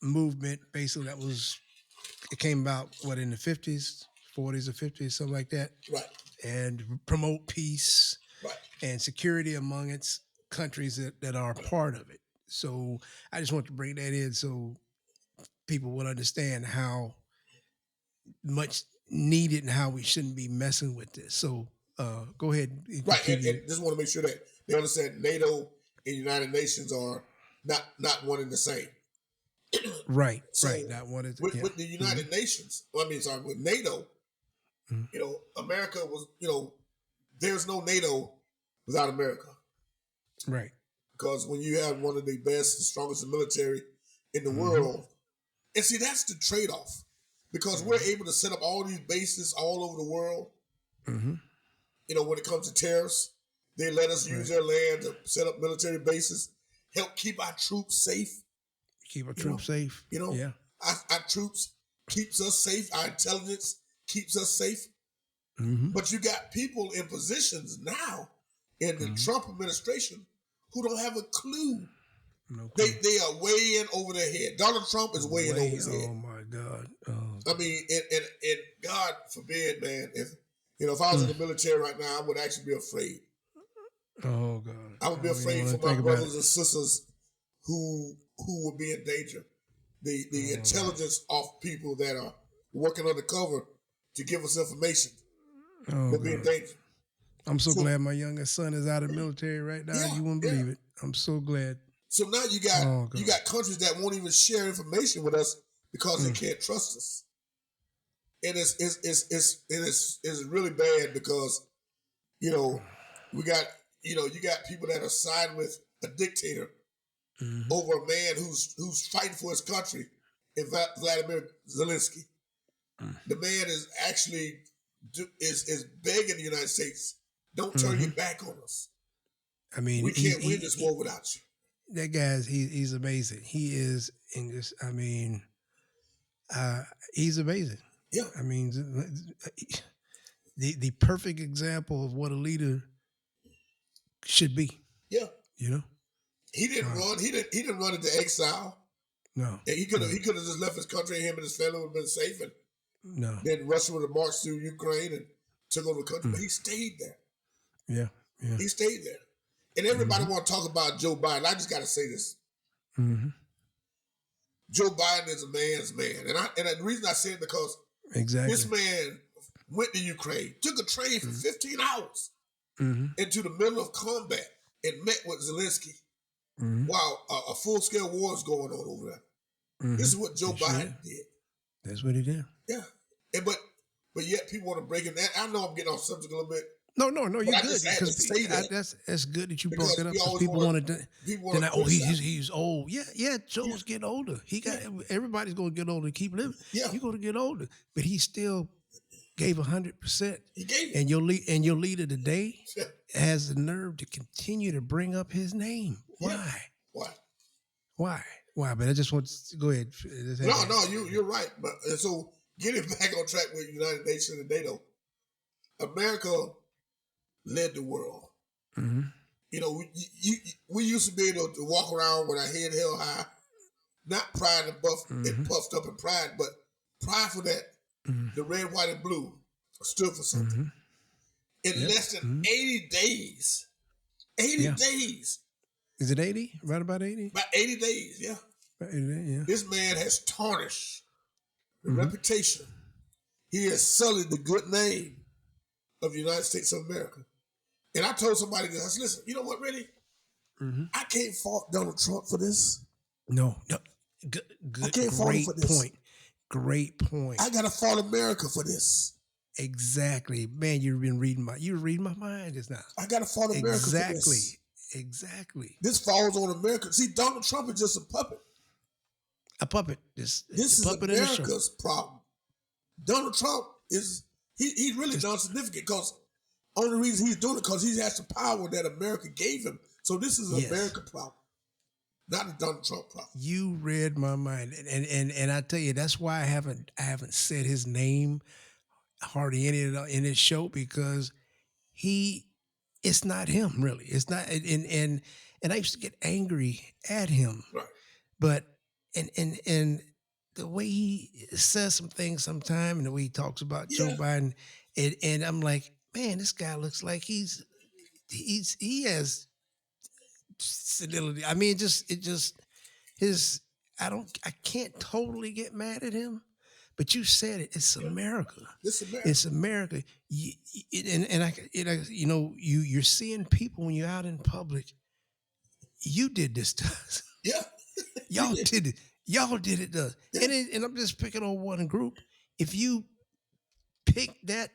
movement. Basically, it came about in the 50s, 40s or 50s, something like that.
Right.
And promote peace
right.
and security among its countries that are part of it. So I just want to bring that in so people would understand how much needed and how we shouldn't be messing with this. So go ahead.
Right, and just want to make sure that they understand NATO and United Nations are not one and the same.
Right,
so
right. Not one is
with the United Nations. With NATO. America was. There's no NATO without America.
Right.
Because when you have one of the best, the strongest military in the world, and see that's the trade-off. Because we're able to set up all these bases all over the world. When it comes to terrorists, they let us use their land to set up military bases, help keep our troops safe.
Keep our troops safe.
Yeah. Our troops keeps us safe. Our intelligence keeps us safe. But you got people in positions now in the Trump administration who don't have a clue. No clue. They are way in over their head. Donald Trump is way in over his head.
Oh my God. Oh.
I mean, and God forbid, man, if I was in the military right now, I would actually be afraid.
Oh God.
I would be afraid for my brothers and sisters who would be in danger. the intelligence off people that are working undercover to give us information. We'll be in danger.
I'm so glad my youngest son is out of the military right now.
Yeah,
You wouldn't believe it. I'm so glad.
So now you got countries that won't even share information with us because they can't trust us. And it's really bad because, you know, we got, you know, you got people that are siding with a dictator over a man who's fighting for his country in Vladimir Zelensky. The man is actually is begging the United States, don't turn your back on us.
I mean,
we can't win this war without you.
That guy's he's amazing. He is in this. I mean, he's amazing.
Yeah.
I mean, the perfect example of what a leader should be.
Yeah.
You know,
he didn't run. He didn't run into exile.
No.
And he could have just left his country, and him and his family would have been safe. And
no.
Then Russia would have marched through Ukraine and took over the country. But he stayed there.
Yeah. Yeah.
He stayed there. And everybody want to talk about Joe Biden. I just got to say this. Joe Biden is a man's man. And the reason I say it because this man went to Ukraine, took a train for 15 hours into the middle of combat and met with Zelensky while a full-scale war is going on over there. This is what Joe Biden did.
That's what he did.
Yeah. But yet people want to break it. I know I'm getting off subject a little bit.
No, you're good. That's good that you brought that up because people want to deny. Oh, he's old. Yeah. Joe's getting older. Everybody's going to get older. Keep living.
Yeah,
you're going to get older, but he still gave 100%.
He gave it.
And your leader today has the nerve to continue to bring up his name. Why?
Why?
But I just want to go ahead.
No, you're right. But so getting back on track with United Nations and NATO, America led the world. You know, we used to be able to walk around with our head held high, not pride and puffed up in pride, but pride for that. The red, white, and blue stood for something. In less than 80 days. 80 days.
Is it 80? Right about 80?
About 80 days, yeah.
About 80 days, yeah.
This man has tarnished the reputation. He has sullied the good name of the United States of America. And I told somebody this. I said, listen, you know what, really? I can't fault Donald Trump for this.
No. Good,
I can't fault him for this.
Great point.
I got to fault America for this.
Exactly. Man, you were reading my mind just now.
I got to fault America for this.
Exactly.
This falls on America. See, Donald Trump is just a puppet.
A puppet. This
is
puppet
America's problem. Donald Trump he's really non-significant because only reason he's doing it because he has the power that America gave him. So this is an American problem, not a Donald Trump problem.
You read my mind, and I tell you that's why I haven't said his name hardly in his show because it's not him really. It's not, and I used to get angry at him,
right?
But and the way he says some things sometime, and the way he talks about Joe Biden, and I'm like, man, this guy looks like he has senility. I mean, I can't totally get mad at him, but you said it. It's America. It's America. You're seeing people when you're out in public. You did this to us.
Yeah.
Y'all did it. Y'all did it to us. Yeah. And I'm just picking on one group. If you pick that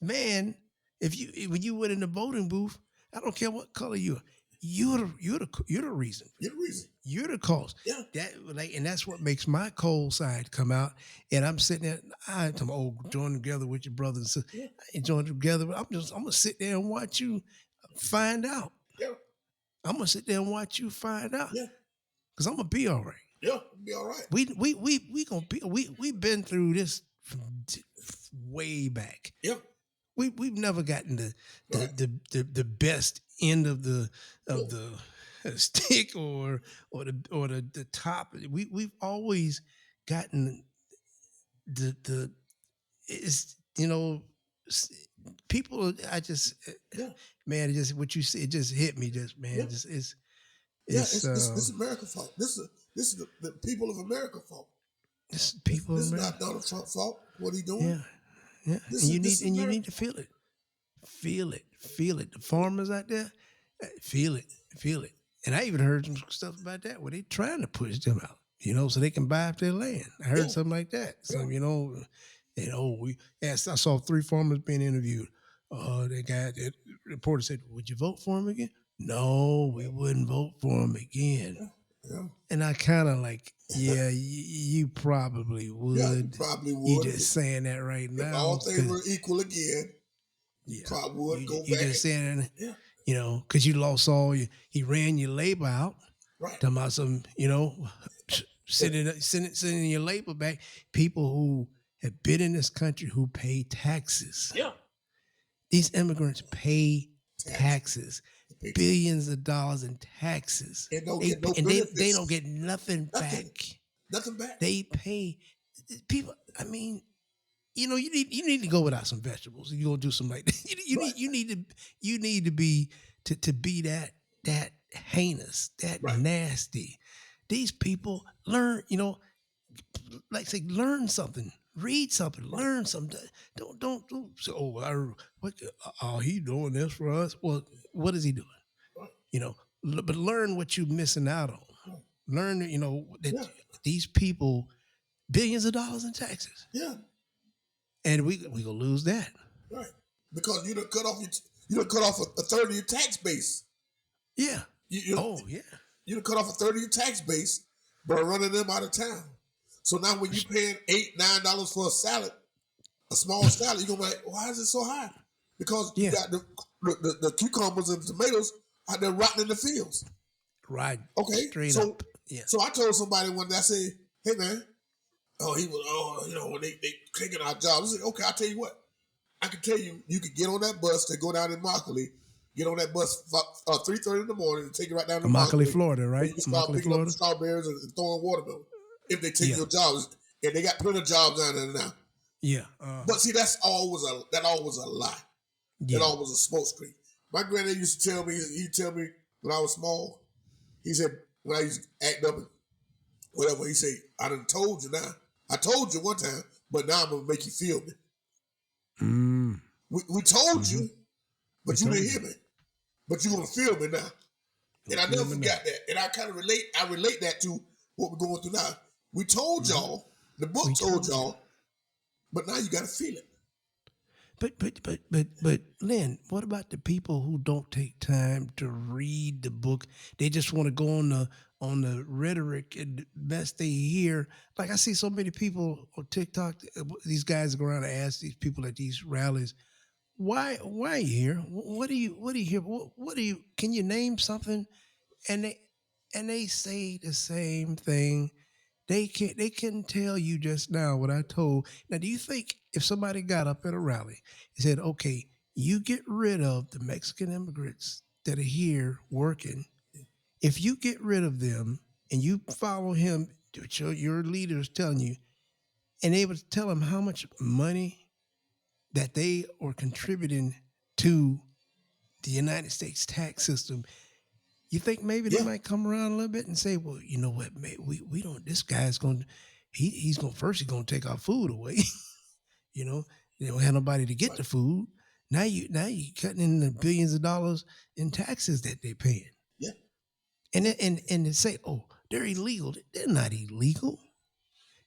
man, when you went in the voting booth, I don't care what color you are. You're the reason.
You're the reason.
You're the cause.
Yeah.
And that's what makes my cold side come out. And I'm sitting there. I'm join together with your brothers and sisters.
Yeah.
And join together. I'm gonna sit there and watch you find out.
Yeah.
I'm gonna sit there and watch you find out.
Yeah.
Because I'm gonna be all right.
Yeah, be all right.
We gonna be. We've been through this from way back.
Yeah.
We've never gotten the best end of the stick or the top. We've always gotten people. Man, it just what you said, it just hit me. Just man, it's
America's fault. This This is the people of America fault.
This is people.
This is not Donald Trump's fault. What he doing?
Yeah, yeah.
This
And
is
you
America.
need to feel it. Feel it. The farmers out there, feel it. And I even heard some stuff about that where they trying to push them out, so they can buy up their land. I heard
Yeah.
something like that. Some, I saw 3 farmers being interviewed. The reporter said, "Would you vote for him again?" No, we wouldn't vote for him again.
Yeah.
And I kind of like, yeah, you probably would.
Yeah, you probably would.
You just saying that right
If
now.
all things were equal again, you probably would go
You
back.
just saying,
Yeah.
Because you lost he ran your labor out.
Right.
Talking about some, sending your labor back. People who have been in this country who pay taxes.
Yeah.
These immigrants pay taxes.
They pay
Billions of dollars in taxes.
And don't
They,
get no
and they
benefits.
don't get nothing
Nothing.
back.
Nothing back.
They pay people. I mean, you need to go without some vegetables. You gonna do something like that. You need to be that heinous, that nasty. These people learn. Like say, learn something, read something, learn something. Don't say, he doing this for us? Well, what is he doing? But learn what you're missing out on. Learn, that these people, billions of dollars in taxes.
Yeah.
And we gonna lose that.
Right. Because you done cut off a third of your tax base.
Yeah.
You done cut off a third of your tax base by running them out of town. So now when you're paying $8-9 for a salad, a small salad, you're gonna be like, why is it so high? Because you got the cucumbers and the tomatoes out there rotting in the fields.
Right.
Okay.
Straight
so,
up. Yeah.
So I told somebody one day, I said, hey man, when they taking our jobs. I said, okay, I'll tell you what. I can tell you, you could get on that bus to go down in Immokalee, get on that bus 3:30 in the morning and take you right down to
Immokalee, Florida, right?
You can start picking up strawberries and throwing watermelon if they take your jobs. And they got plenty of jobs down there now.
Yeah.
But see, that always a lie.
Yeah.
That always a smokescreen. My granddad used to tell me, he'd tell me when I was small, he said, when I used to act up and whatever, he said, I done told you now. I told you one time, but now I'm going to make you feel me.
Mm.
We told you, but you didn't hear me. But you're going to feel me now. And I never forgot that. And I kind of relate that to what we're going through now. We told y'all, the book told y'all, but now you got to feel it.
But Lynn, what about the people who don't take time to read the book? They just want to go on the rhetoric and best they hear. Like I see so many people on TikTok, these guys go around and ask these people at these rallies, why are you here? What do you hear? Can you name something? And they say the same thing. They couldn't tell you just now what I told. Now, do you think if somebody got up at a rally and said, okay, you get rid of the Mexican immigrants that are here working, if you get rid of them and you follow him, your leaders telling you, and they would tell them how much money that they are contributing to the United States tax system, you think maybe they might come around a little bit and say, well, you know what, man, we don't, this guy's going to, he's going to take our food away. They don't have nobody to get the food. Now you cutting in the billions of dollars in taxes that they're paying.
Yeah.
And they say, oh, they're illegal. They're not illegal.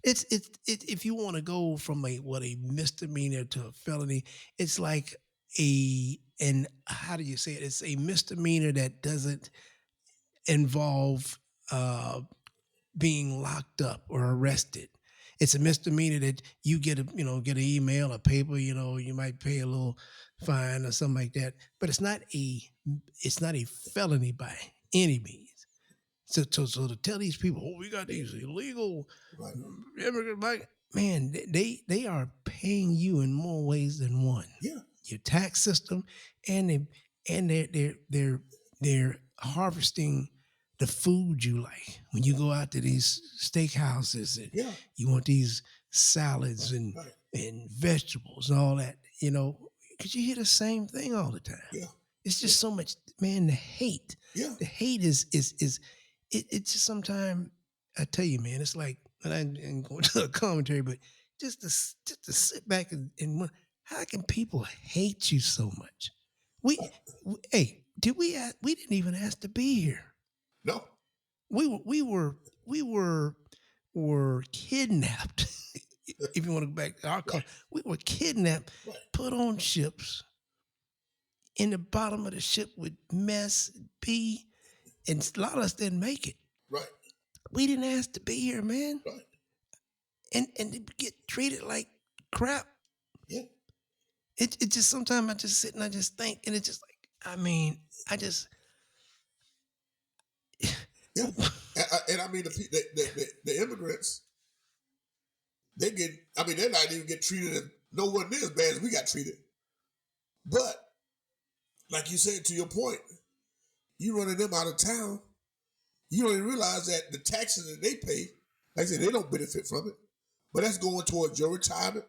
It's if you want to go from a misdemeanor to a felony, it's like how do you say it? It's a misdemeanor that doesn't involve being locked up or arrested. It's a misdemeanor that you get an email, a paper, you might pay a little fine or something like that. But it's not a felony by any means. So to tell these people, oh, we got these illegal immigrants, man, they are paying you in more ways than one.
Yeah.
Your tax system, and they're harvesting the food you like. When you go out to these steakhouses and you want these salads and vegetables and all that, because you hear the same thing all the time.
Yeah.
It's just so much, man, the hate.
Yeah.
The hate is it's just sometimes I tell you, man, it's like, and I ain't going to a commentary, but just to sit back and how can people hate you so much? Hey, we didn't even ask to be here.
No.
We were kidnapped. If you want to go back to our culture, we were kidnapped, put on ships. In the bottom of the ship with mess, pee, and a lot of us didn't make it.
Right.
We didn't ask to be here, man.
Right.
And to get treated like crap.
Yeah.
It just sometimes I just sit and I just think, and it's just like, I mean, I just.
Yeah. And I mean, the immigrants, they're not even get treated nowhere near as bad as we got treated. But, like you said, to your point, you running them out of town, you don't even realize that the taxes that they pay, like I said, they don't benefit from it. But that's going towards your retirement,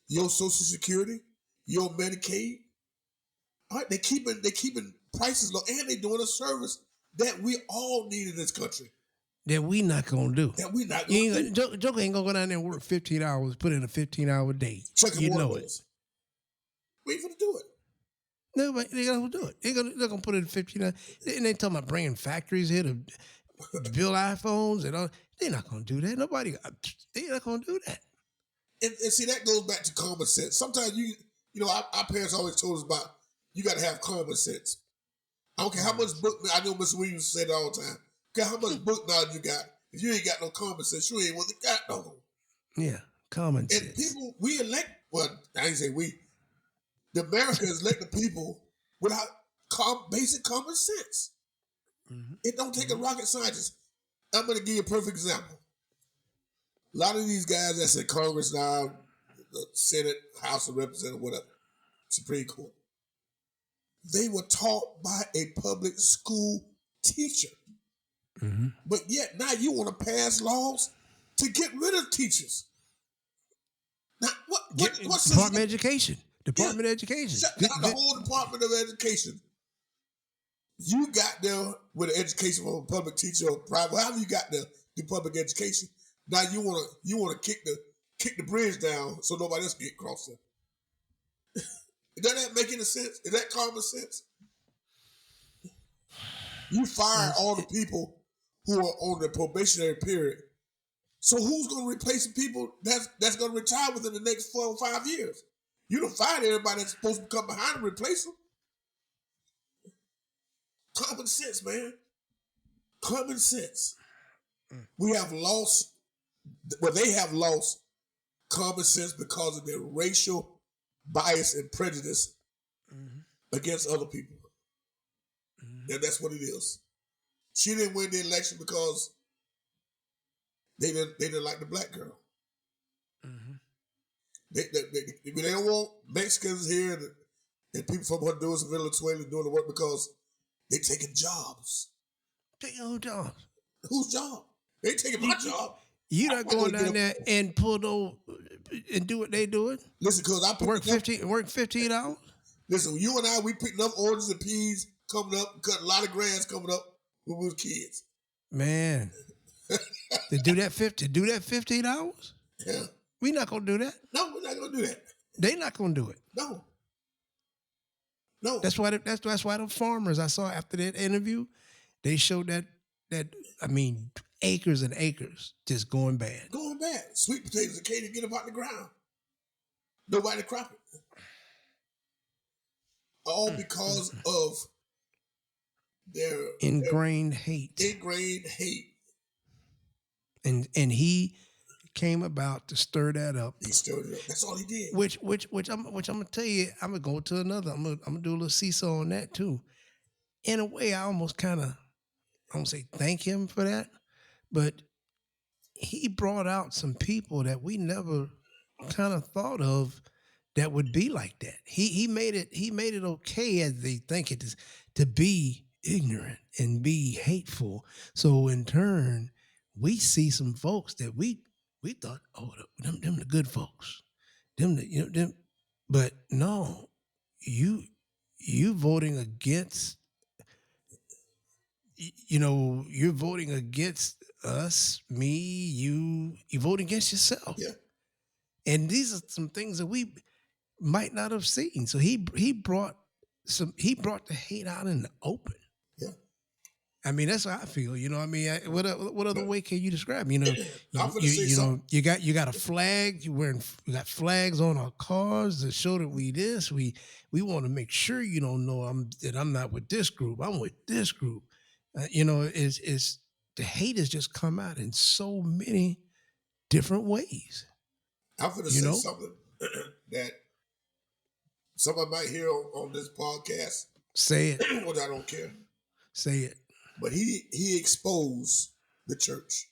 your Social Security, your Medicaid. All right, they keeping prices low, and they're doing a service that we all need in this country.
That we not gonna do.
That we not gonna do.
Joker ain't gonna go down there and work 15 hours, put in a 15-hour day. You know it.
We ain't gonna do it.
Nobody, they gonna do it. They're gonna put in 15 hours. And they talking about bringing factories here to build iPhones and all. They're not gonna do that. They're not gonna do that.
And see, that goes back to common sense. Sometimes our parents always told us about you got to have common sense. I don't care how much book. I know Mr. Williams said it all the time. I don't care how much book knowledge you got. If you ain't got no common sense, you ain't what they got no.
Yeah, common sense.
And people, we elect. Well, I ain't say we. The Americans elect the people without basic common sense. Mm-hmm. It don't take a rocket scientist. I'm going to give you a perfect example. A lot of these guys that's in Congress now, the Senate, House of Representatives, whatever, Supreme Court, they were taught by a public school teacher. Mm-hmm. But yet now you want to pass laws to get rid of teachers. Now, what's
Department of Education. Department of Education.
The whole Department of Education. You got there with an education from a public teacher or private, however you got there through public education. Now you wanna kick the bridge down so nobody else can get across there. Does that make any sense? Is that common sense? You fire all the people who are on the probationary period. So who's gonna replace the people that's gonna retire within the next 4 or 5 years? You don't fire everybody that's supposed to come behind and replace them. Common sense, man. Common sense. We have lost, they have lost common sense because of their racial bias and prejudice against other people. And that's what it is. She didn't win the election because they didn't like the black girl. Mm-hmm. They don't want Mexicans here and people from Honduras and Venezuela doing the work because they taking jobs.
Taking whose jobs?
Whose job? They taking my job.
You're not going down there and pull those and do what they doing?
Listen, because I
work 15 hours?
Listen, you and I, we picking up oranges and peas coming up, cutting a lot of grass coming up when we were kids.
Man. to do that 15 hours?
Yeah.
We not gonna do that.
No, we're not gonna do that.
They not gonna do it.
No.
That's why the farmers I saw after that interview, they showed that acres and acres just going bad.
Going bad. Sweet potatoes and can't get them out the ground. Nobody crop it. All because of their
ingrained hate.
Ingrained hate.
And he came about to stir that up.
He stirred it up. That's all he did.
Which I'm gonna tell you, I'm gonna go to another. I'm gonna do a little seesaw on that too. In a way, I almost kind of, I don't say thank him for that, but he brought out some people that we never kind of thought of that would be like that. He made it okay, as they think it is, to be ignorant and be hateful. So in turn, we see some folks that we thought, oh, them the good folks, them. But no, you voting against. You're voting against us, me, you vote against yourself.
Yeah.
And these are some things that we might not have seen. So he brought the hate out in the open.
Yeah.
I mean, that's how I feel. You know, what I mean, what other way can you describe? You know,
I'm gonna say something.
you got a flag. You got flags on our cars that show that we this. We want to make sure you don't know that I'm not with this group. I'm with this group. You know, is the hate has just come out in so many different ways.
I'm gonna say something that someone might hear on this podcast.
Say it.
Which I don't care.
Say it.
But he exposed the church.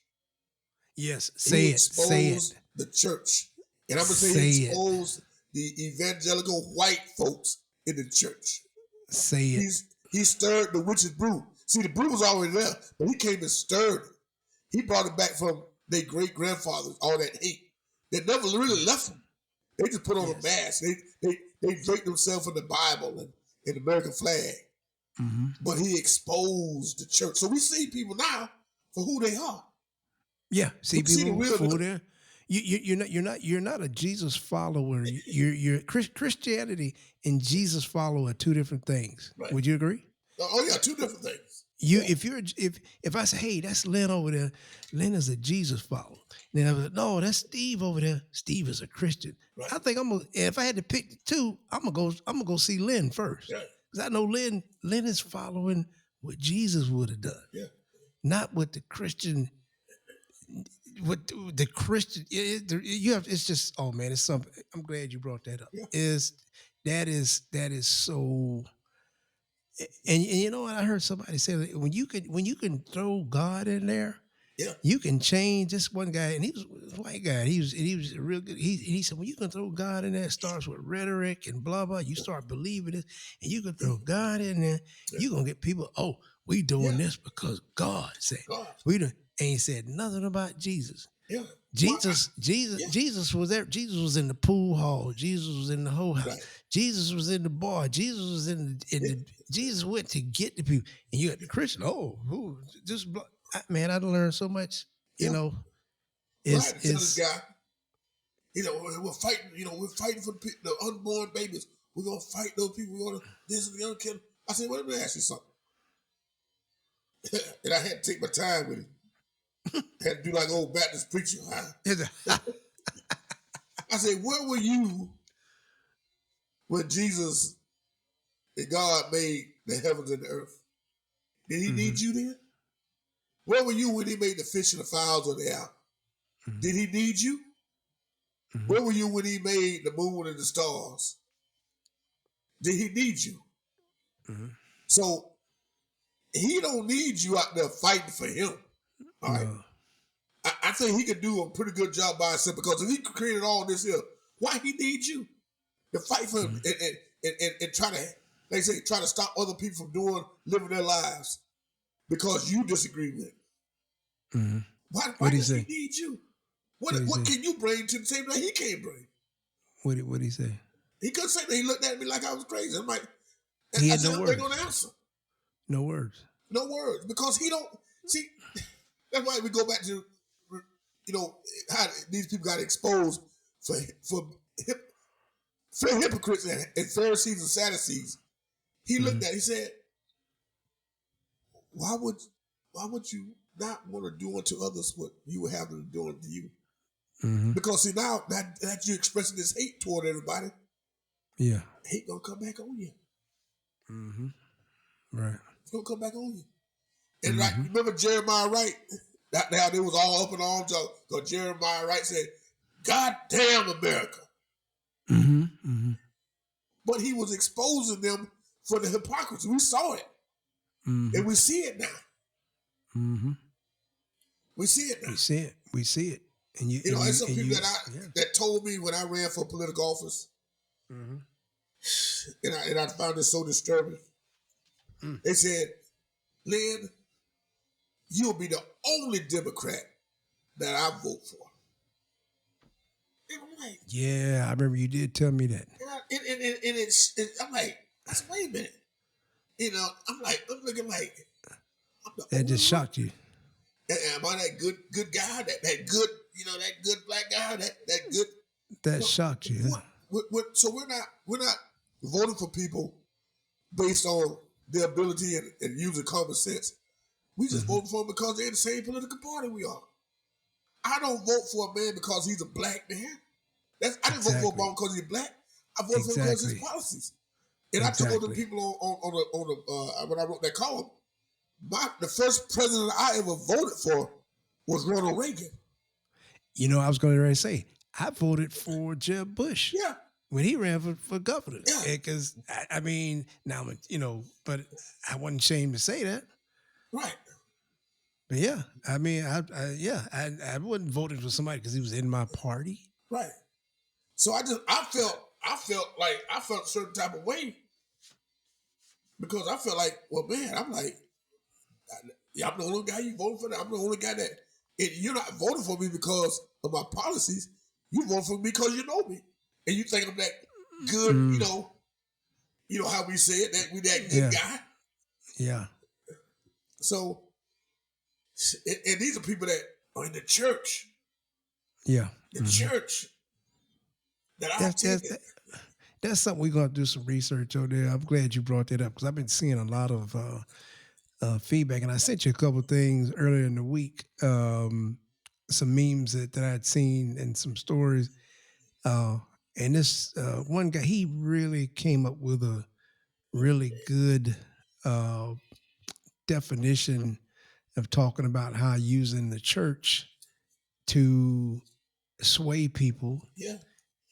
Yes, say it. Say it.
The church. And I'm going to say he exposed the evangelical white folks in the church.
Say it.
He stirred the witch's brew. See, the brew was already there, but he came and stirred it. He brought it back from their great-grandfathers, all that hate. They never really left them. They just put on a mask. They draped themselves in the Bible and the American flag.
Mm-hmm.
But he exposed the church. So we see people now for who they are.
Yeah, see people for who they are. You're not a Jesus follower. You're Christianity and Jesus follower are two different things. Right. Would you agree?
Oh yeah, two different things.
If I say, hey, that's Lynn over there, Lynn is a Jesus follower. And then I was like, no, that's Steve over there. Steve is a Christian. Right. I think if I had to pick the two, I'm gonna go see Lynn first.
Right.
Because I know Lynn is following what Jesus would have done.
Yeah.
Not what the Christian, it's just, oh man, it's something. I'm glad you brought that up.
Yeah.
That is so, and you know what? I heard somebody say that when you can throw God in there,
yeah,
you can change. This one guy, and he was a white guy. He was real good. He said, when you can throw God in there, it starts with rhetoric and blah blah. You start believing it, and you can throw God in there. Yeah. You're gonna get people. Oh, we doing this because God said. We don't. And he said nothing about Jesus.
Yeah.
Jesus was there. Jesus was in the pool hall. Jesus was in the whole house.
Right.
Jesus was in the bar. Jesus was in the. Jesus went to get the people. And you got the Christian. Man, I learned so much. You know,
it's this guy. You know, we're fighting. You know, we're fighting for the unborn babies. We're gonna fight those people. We're gonna this and the other kid. I said, well, let me ask you something. And I had to take my time with him. Had to do like old Baptist preacher. I said, where were you when Jesus and God made the heavens and the earth? Did he need you then? Where were you when he made the fish and the fowls of the air? Mm-hmm. Did he need you? Mm-hmm. Where were you when he made the moon and the stars? Did he need you? Mm-hmm. So he don't need you out there fighting for him. All right. I think he could do a pretty good job by himself, because if he created all this here, why he need you to fight for him and try to, they say, try to stop other people from living their lives because you disagree with it.
Mm-hmm.
Why does he need you? What can you bring to the table that he can't bring?
What did he say?
He couldn't say that. He looked at me like I was crazy. I'm like,
he had no words.
I'm going to answer.
No words.
No words, because he don't see. That's why we go back to, you know, how these people got exposed for hypocrites and Pharisees and Sadducees. He looked at it, he said, why would you not want to do unto others what you would have them do unto you? Mm-hmm. Because see, now that you're expressing this hate toward everybody,
yeah,
hate gonna come back on you.
Mm-hmm. Right.
It's gonna come back on you. And like, remember Jeremiah Wright? Now they was all up in arms because Jeremiah Wright said, God damn America.
Mm-hmm. Mm-hmm.
But he was exposing them for the hypocrisy. We saw it. Mm-hmm. And we see it now.
Mm-hmm.
We see it now.
We see it. And you
know, there's some people that told me when I ran for political office, and I found this so disturbing. They said, Lynn, you'll be the only Democrat that I vote for. And I'm like,
yeah, I remember you did tell me that.
And I'm like, I said, wait a minute. You know, I'm looking like,
that just shocked you.
Am I that good guy? That good, that good black guy? That good.
That shocked you.
So we're not voting for people based on their ability and using common sense. We just voting for them because they're in the same political party we are. I don't vote for a man because he's a black man. I didn't vote for Obama because he's black. I voted for him because of his policies. And I told the people on when I wrote that column, the first president I ever voted for was Ronald Reagan.
I was going to say, I voted for Jeb Bush.
Yeah.
When he ran for governor.
Yeah.
Because, now, but I wasn't ashamed to say that.
Right.
But yeah, I wasn't voting for somebody because he was in my party.
Right. So I felt a certain type of way because I felt like, well, man, I'm like, I'm the only guy you voted for. I'm the only guy that, and you're not voting for me because of my policies. You vote for me because you know me. And you think I'm that good, you know how we say it, that we that good guy.
Yeah.
So, and these are people that are in the church.
Yeah.
The church that I've taken.
That's something we're going to do some research on there. I'm glad you brought that up because I've been seeing a lot of feedback. And I sent you a couple of things earlier in the week, some memes that I'd seen and some stories. And this one guy, he really came up with a really good definition of talking about how using the church to sway people.
Yeah.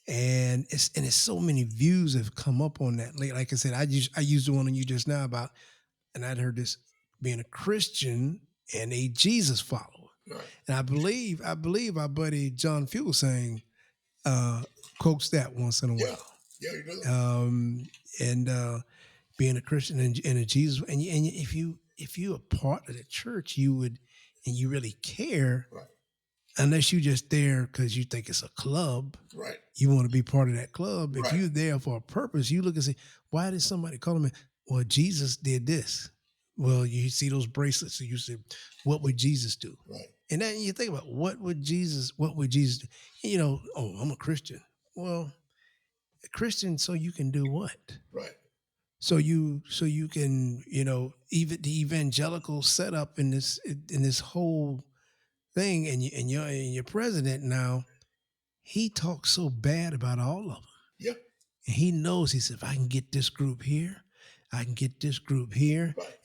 And it's so many views have come up on that. Like I said, I used the one on you just now about, and I'd heard this being a Christian and a Jesus follower.
Right.
And I believe our buddy John Fugelsang quotes that once in a while.
Yeah, he does.
And being a Christian and a Jesus, and if you are part of the church, you would, and you really care,
right.
Unless you just there because you think it's a club,
right?
You want to be part of that club. If
right.
you're there for a purpose, you look and say, "Why did somebody call him?" Well, Jesus did this. Well, you see those bracelets, so you say, "What would Jesus do?"
Right.
And then you think about what would Jesus do? I'm a Christian. Well, a Christian, so you can do what?
Right.
So you can, even the evangelical setup in this whole thing, and your president now, he talks so bad about all of them.
Yeah.
And he knows, he said, if I can get this group here, I can get this group here.
Right.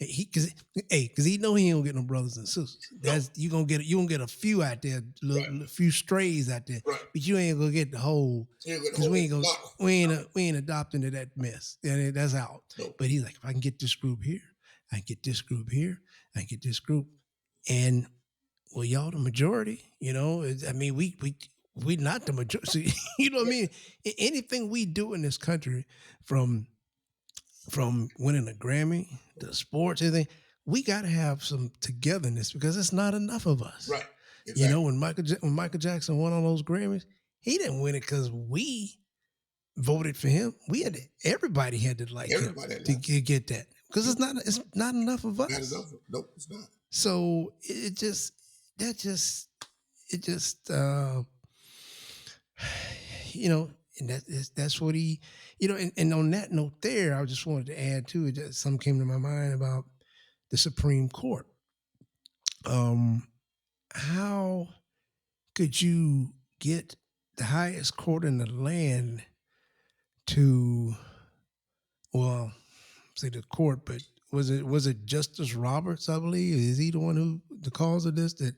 Because he know he ain't gonna get no brothers and sisters. You gonna get a few out there, a few strays out there,
right.
But you ain't gonna get the whole. Because we ain't adopting to that mess. And that's out.
Nope.
But he's like, if I can get this group here, I can get this group here, I can get this group, and well, y'all the majority. We not the majority. You know what I mean? Anything we do in this country, from winning a Grammy to sports, anything, we got to have some togetherness because it's not enough of us.
Right. Exactly.
When Michael Jackson won all those Grammys, he didn't win it because we voted for him. Everybody had to like him to get that because it's not enough of us.
Not enough. Nope, it's not.
So and that's what he, and on that note there, I just wanted to add to it that something came to my mind about the Supreme Court. How could you get the highest court in the land to, well, say the court, but was it Justice Roberts, I believe? Is he the one who, the cause of this, that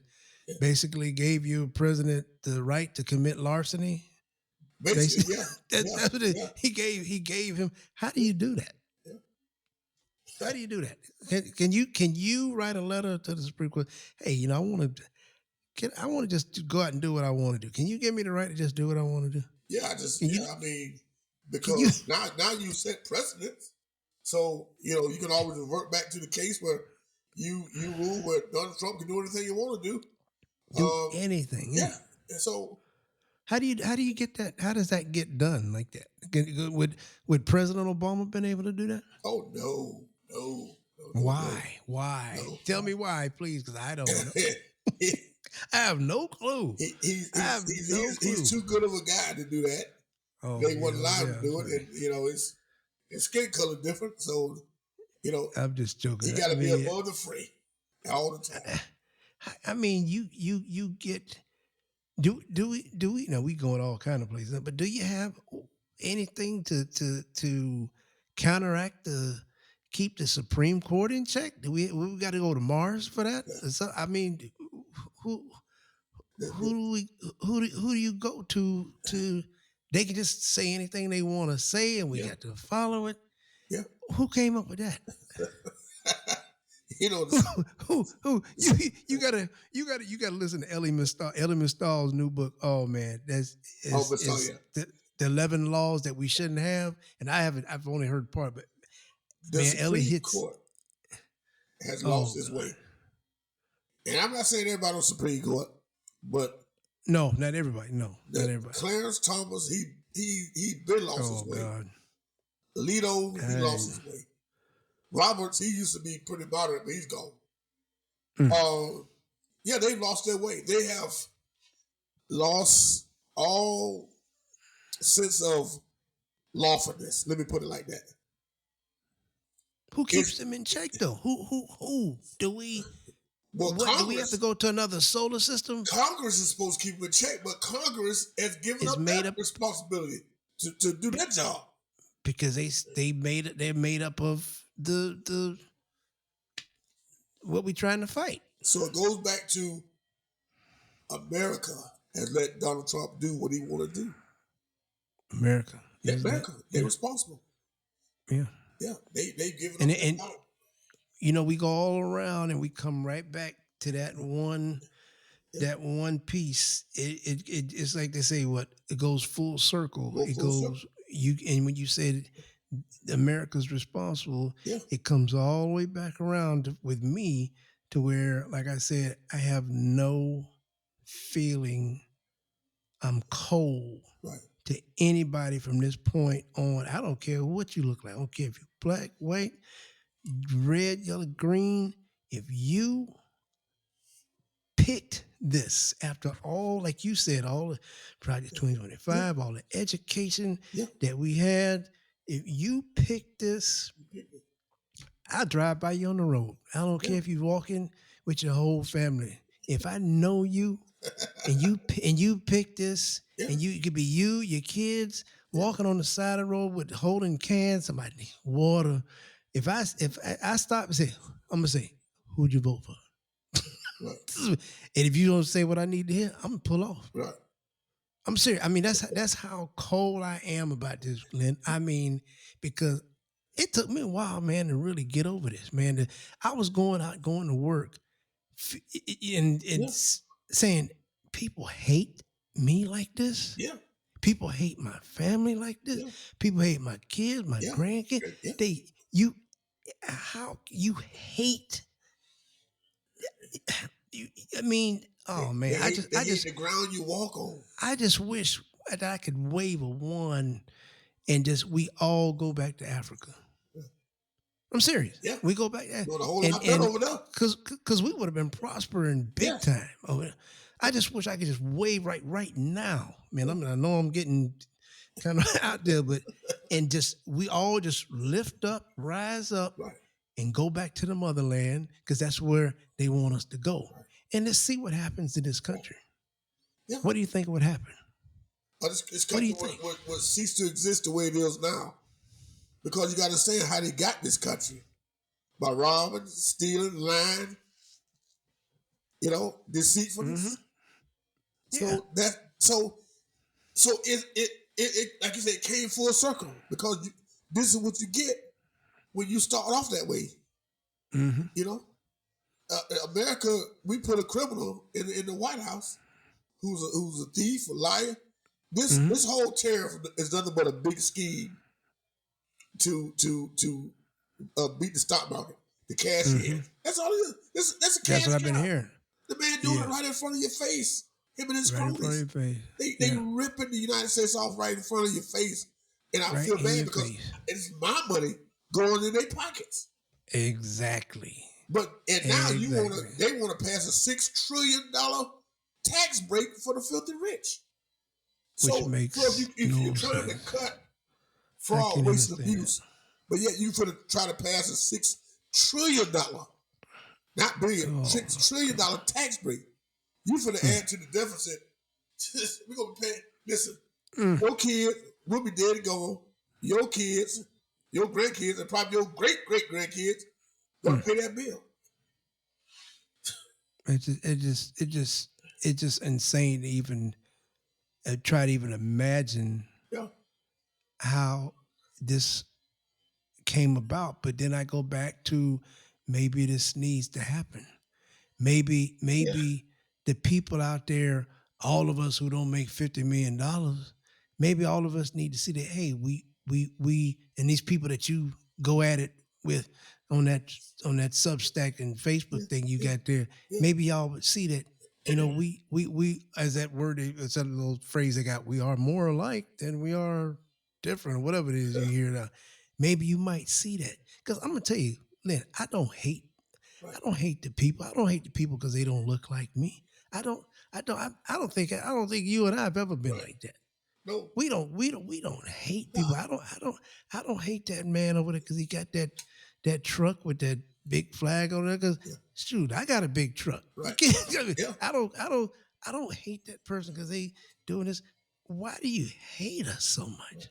basically gave your president the right to commit larceny?
Basically,
That's what he gave him. How do you do that?
Yeah.
How do you do that? Can you write a letter to the Supreme Court? Hey, I want to just go out and do what I want to do. Can you give me the right to just do what I want to do?
Yeah, because now you set precedents. So, you can always revert back to the case where you rule where Donald Trump can do anything you want to do.
Do anything.
Yeah. And so
how do you get that? How does that get done like that? Would President Obama been able to do that?
Oh, no.
Why? Why?
No.
Tell me why, please, because I don't know. I have no clue. I have no clue.
He's too good of a guy to do that.
Oh,
They wasn't allowed
yeah,
to do it, and his skin color different, so
I'm just joking.
he got to be above the fray all the time.
I mean, you get. Do we? No, we going all kind of places. But do you have anything to counteract keep the Supreme Court in check? Do we got to go to Mars for that? So, I mean, who do you go to? They can just say anything they want to say, and we got to follow it.
Yeah.
Who came up with that?
Who
you gotta listen to Ellie Mistal's new book. Oh man, the 11 laws that we shouldn't have. And I've only heard part, but
the Supreme Court has lost its way. And I'm not saying everybody on the Supreme Court, but
no, not everybody. No, not everybody.
Clarence Thomas, he been lost his way. God. Alito, he lost his way. Roberts, he used to be pretty moderate, but he's gone. Yeah, they've lost their way. They have lost all sense of lawfulness. Let me put it like that.
Who keeps them in check, though? Who do we? Well, do we have to go to another solar system?
Congress is supposed to keep them in check, but Congress has given up that responsibility to do that job
because they're made up of the what we trying to fight.
So it goes back to America has let Donald Trump do what he want to do.
America,
they're responsible.
Yeah,
they've given up.
And we go all around and we come right back to that one piece. It's like they say, it goes full circle. And when you said America's responsible, it comes all the way back around with me to where, like I said, I have no feeling I'm cold to anybody from this point on. I don't care what you look like. I don't care if you're black, white, red, yellow, green. If you picked this after all, like you said, all the Project 2025, all the education that we had, if you pick this, I'll drive by you on the road. I don't care if you're walking with your whole family. If I know you and you pick this, and it could be you, your kids, walking on the side of the road with holding cans, somebody need water. If I stop and say, I'm gonna say, who'd you vote for? And if you don't say what I need to hear, I'm gonna pull off.
Right.
I'm serious. I mean, that's how cold I am about this, Glenn. I mean, because it took me a while, man, to really get over this, man. I was going to work and saying, people hate me like this.
Yeah.
People hate my family like this. Yeah. People hate my kids, my grandkids. Yeah. How you hate? I mean, oh man,
they hate the ground you walk on.
I just wish that I could wave a wand and we all go back to Africa. Yeah. I'm serious. Yeah, we go back there.
Over there.
Because we would have been prospering big time over there. I just wish I could just wave right now, man. I know I'm getting kind of out there, but we all just lift up, rise up, and go back to the motherland because that's where they want us to go. Right. And let's see what happens in this country. Yeah. What do you think would happen?
This country would cease to exist the way it is now, because you got to understand how they got this country by robbing, stealing, lying. Deceitfulness. Mm-hmm. So it like you said, it came full circle because this is what you get when you start off that way. Mm-hmm. America, we put a criminal in the White House who's a thief, a liar. This whole tariff is nothing but a big scheme to beat the stock market, the cash in. That's all it is. That's a cash.
That's what I've been hearing.
The man doing it right in front of your face. Him and his cronies. They ripping the United States off right in front of your face. And I feel bad because it's my money going in their pockets.
Exactly.
And now
Exactly.
they want to pass a $6 trillion tax break for the filthy rich.
Which makes
if
no
you're trying
sense.
to cut
I
fraud,
can't
waste, and
understand
abuse, but yet you finna try to pass a $6 trillion, not billion,
Oh,
$6 trillion tax break. You finna add to the deficit. We're gonna pay. Listen, your kids will be dead and gone. Your kids, your grandkids, and probably your great grandkids gonna pay that bill.
It's just insane to even try to even imagine
Yeah,
how this came about. But then I go back to maybe this needs to happen. Maybe the people out there, all of us who don't make $50 million, maybe all of us need to see that. Hey, we and these people that you go at it with on that Substack and Facebook thing you got there. Maybe y'all would see that. You know, we as that word, it's a little phrase they got. We are more alike than we are different, or whatever it is you hear now. Maybe you might see that because I'm gonna tell you, Lynn, I don't hate the people. I don't hate the people because they don't look like me. I don't think you and I have ever been like that.
no,
We don't hate people. I don't hate that man over there because he got that truck with that big flag on there. Because shoot, I got a big truck.
Right.
Yeah. I don't hate that person because they doing this. Why do you hate us so much?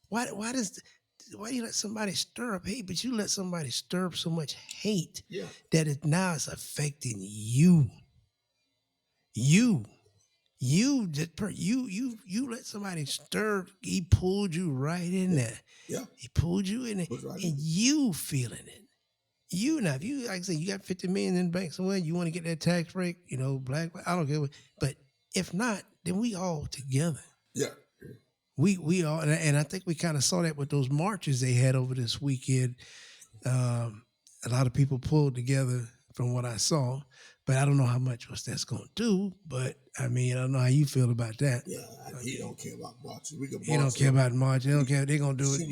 Why do you let somebody stir up hate? But you let somebody stir up so much hate that now it's affecting you. You let somebody stir. He pulled you right in there.
Yeah,
he pulled you in there,
right
and you feeling it. You now, if you like I say, you got $50 million in the bank somewhere. You want to get that tax break, black. I don't care. But if not, then we all together.
Yeah.
We all, and I think we kind of saw that with those marches they had over this weekend. A lot of people pulled together from what I saw, but I don't know how much that's going to do. But I mean, I don't know how you feel about that.
Yeah, he don't care about marching.
He don't care about marching. They don't care. They're going to do it,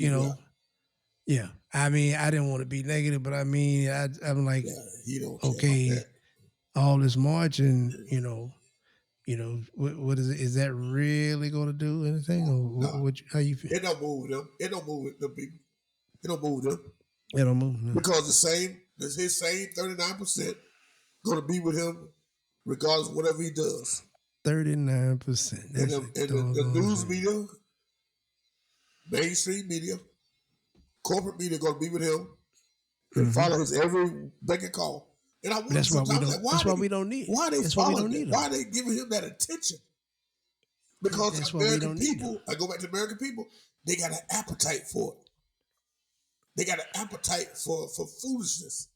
Yeah. I mean, I didn't want to be negative, but I mean, I'm like,
he don't care
okay,
about that.
all this marching, what is it? Is that really going to do anything? Or how you feel?
It don't move them. It don't move them people. It don't move them.
It don't move. No.
Because his same 39% going to be with him regardless of whatever he does.
39%.
And the news media, mainstream media, corporate media going to be with him and follow his every beck and call. And I wonder
that's why we don't need.
Why they following him? Why they giving him that attention? Because American people, I go back to American people, they got an appetite for it. They got an appetite for foolishness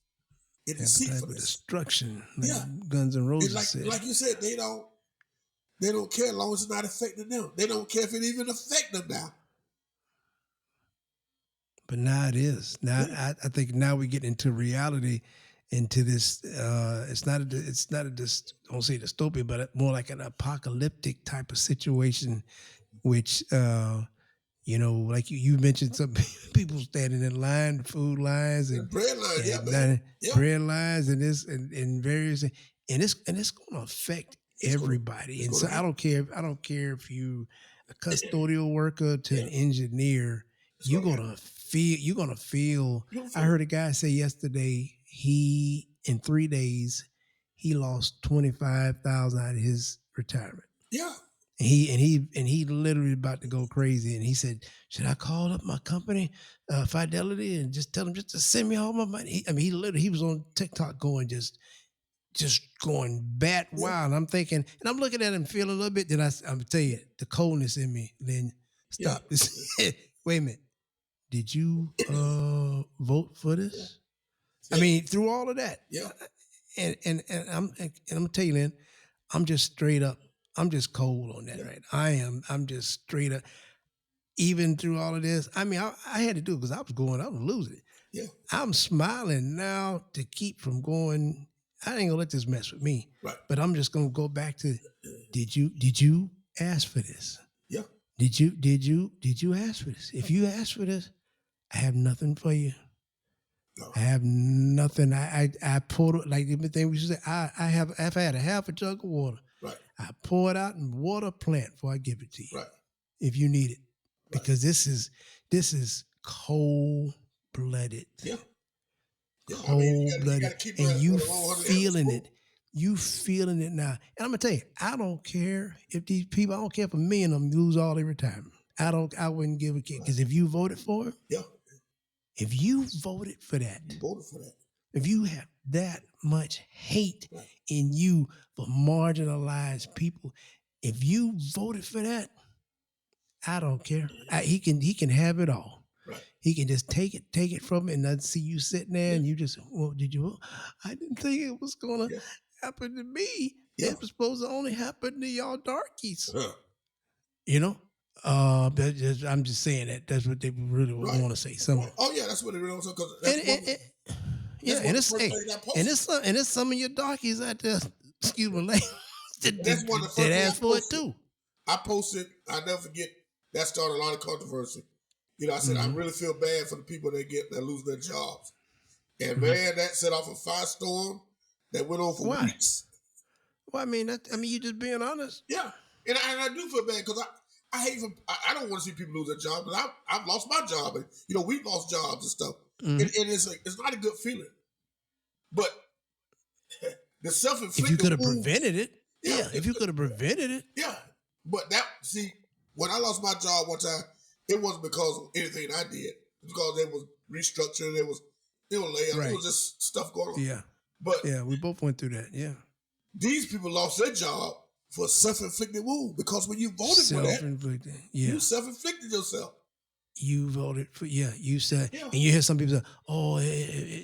and deceitfulness.
Destruction. Like Guns N' Roses said.
Like you said, they don't care as long as it's not affecting them. They don't care if it even affects them now.
But now it is. Now I think now we get into reality, into this. It's not a don't say dystopia, but more like an apocalyptic type of situation, which like you mentioned, some people standing in line, food lines and
bread lines,
bread lines, and this and various, and it's going to affect everybody. And so I don't care if you a custodial worker to an engineer. You're gonna feel. I heard a guy say yesterday in 3 days he lost $25,000 out of his retirement.
Yeah.
And he literally about to go crazy. And he said, "Should I call up my company, Fidelity, and just tell them just to send me all my money?" He was on TikTok going just going bat wild. I'm thinking, and I'm looking at him, feeling a little bit. Then I'm tell you the coldness in me. Then stop this. Wait a minute. Did you vote for this? I mean, through all of that.
Yeah.
And I'm gonna tell you, Lynn, I'm just straight up. I'm just cold on that, right? I'm just straight up. Even through all of this, I mean, I had to do it because I was losing it.
Yeah.
I'm smiling now to keep from going. I ain't gonna let this mess with me.
Right.
But I'm just gonna go back to, did you ask for this?
Yeah.
Did you ask for this? If you asked for this, I have nothing for you.
No.
I have nothing. I poured it like everything we should say. I've had a half a jug of water.
Right.
I pour it out and water a plant before I give it to you.
Right.
If you need it.
Right.
Because this is cold blooded.
Yeah. Yeah.
Cold blooded. And you feeling
it.
it. You feeling it now. And I'm gonna tell you, I don't care if these people, I don't care if a million of them lose all their retirement. I wouldn't give a care. Because if you voted for it,
yeah.
If you voted for that, if you have that much hate in you for marginalized people, if you voted for that, I don't care. He can have it all.
Right.
He can just take it from me, and I see you sitting there, and you just, well, did you? I didn't think it was gonna happen to me.
Yeah.
It was supposed to only happen to y'all darkies.
Yeah.
You know. I'm just saying that that's what they really want to say. Some.
Oh yeah, that's what they really want to say.
And it's some of your darkies out there. Excuse me, that asked for it too.
I posted. I never forget. That started a lot of controversy. You know, I said I really feel bad for the people that lose their jobs, and man, that set off a firestorm that went on for weeks.
Well, I mean, you just being honest.
Yeah, and I do feel bad because I hate I don't want to see people lose their job, but I've lost my job, and we've lost jobs and stuff, and it's not a good feeling. But the self-inflicted.
If you could have prevented it, if you could have prevented it,
But when I lost my job one time, it wasn't because of anything I did. It was because there was restructuring, there was layoffs, there was just stuff going on.
Yeah,
but
we both went through that. Yeah,
these people lost their job for self-inflicted wound because when you voted for that, you self-inflicted yourself.
You voted for you said, and you hear some people say, "Oh,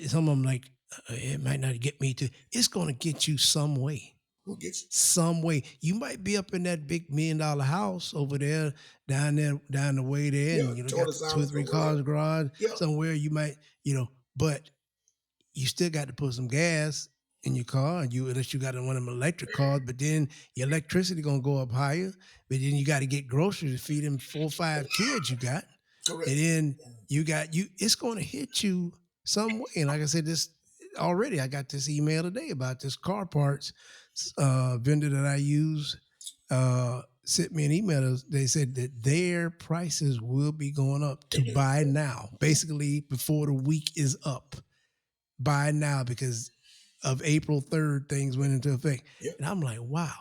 some of them like it might not get me to." It's going to get you some way.
Who gets you?
Some way. You might be up in that big $1 million house over there, down the way there, and got 2 or 3 cars garage somewhere. You might, but you still got to put some gas in your car, unless you got one of them electric cars, but then your electricity gonna go up higher. But then you got to get groceries to feed them 4 or 5 kids you got.
Correct.
And then it's gonna hit you some way. And like I said, already I got this email today about this car parts vendor that I use sent me an email. They said that their prices will be going up to buy now, basically before the week is up. Buy now because of April 3rd, things went into effect. Yep. And I'm like, wow.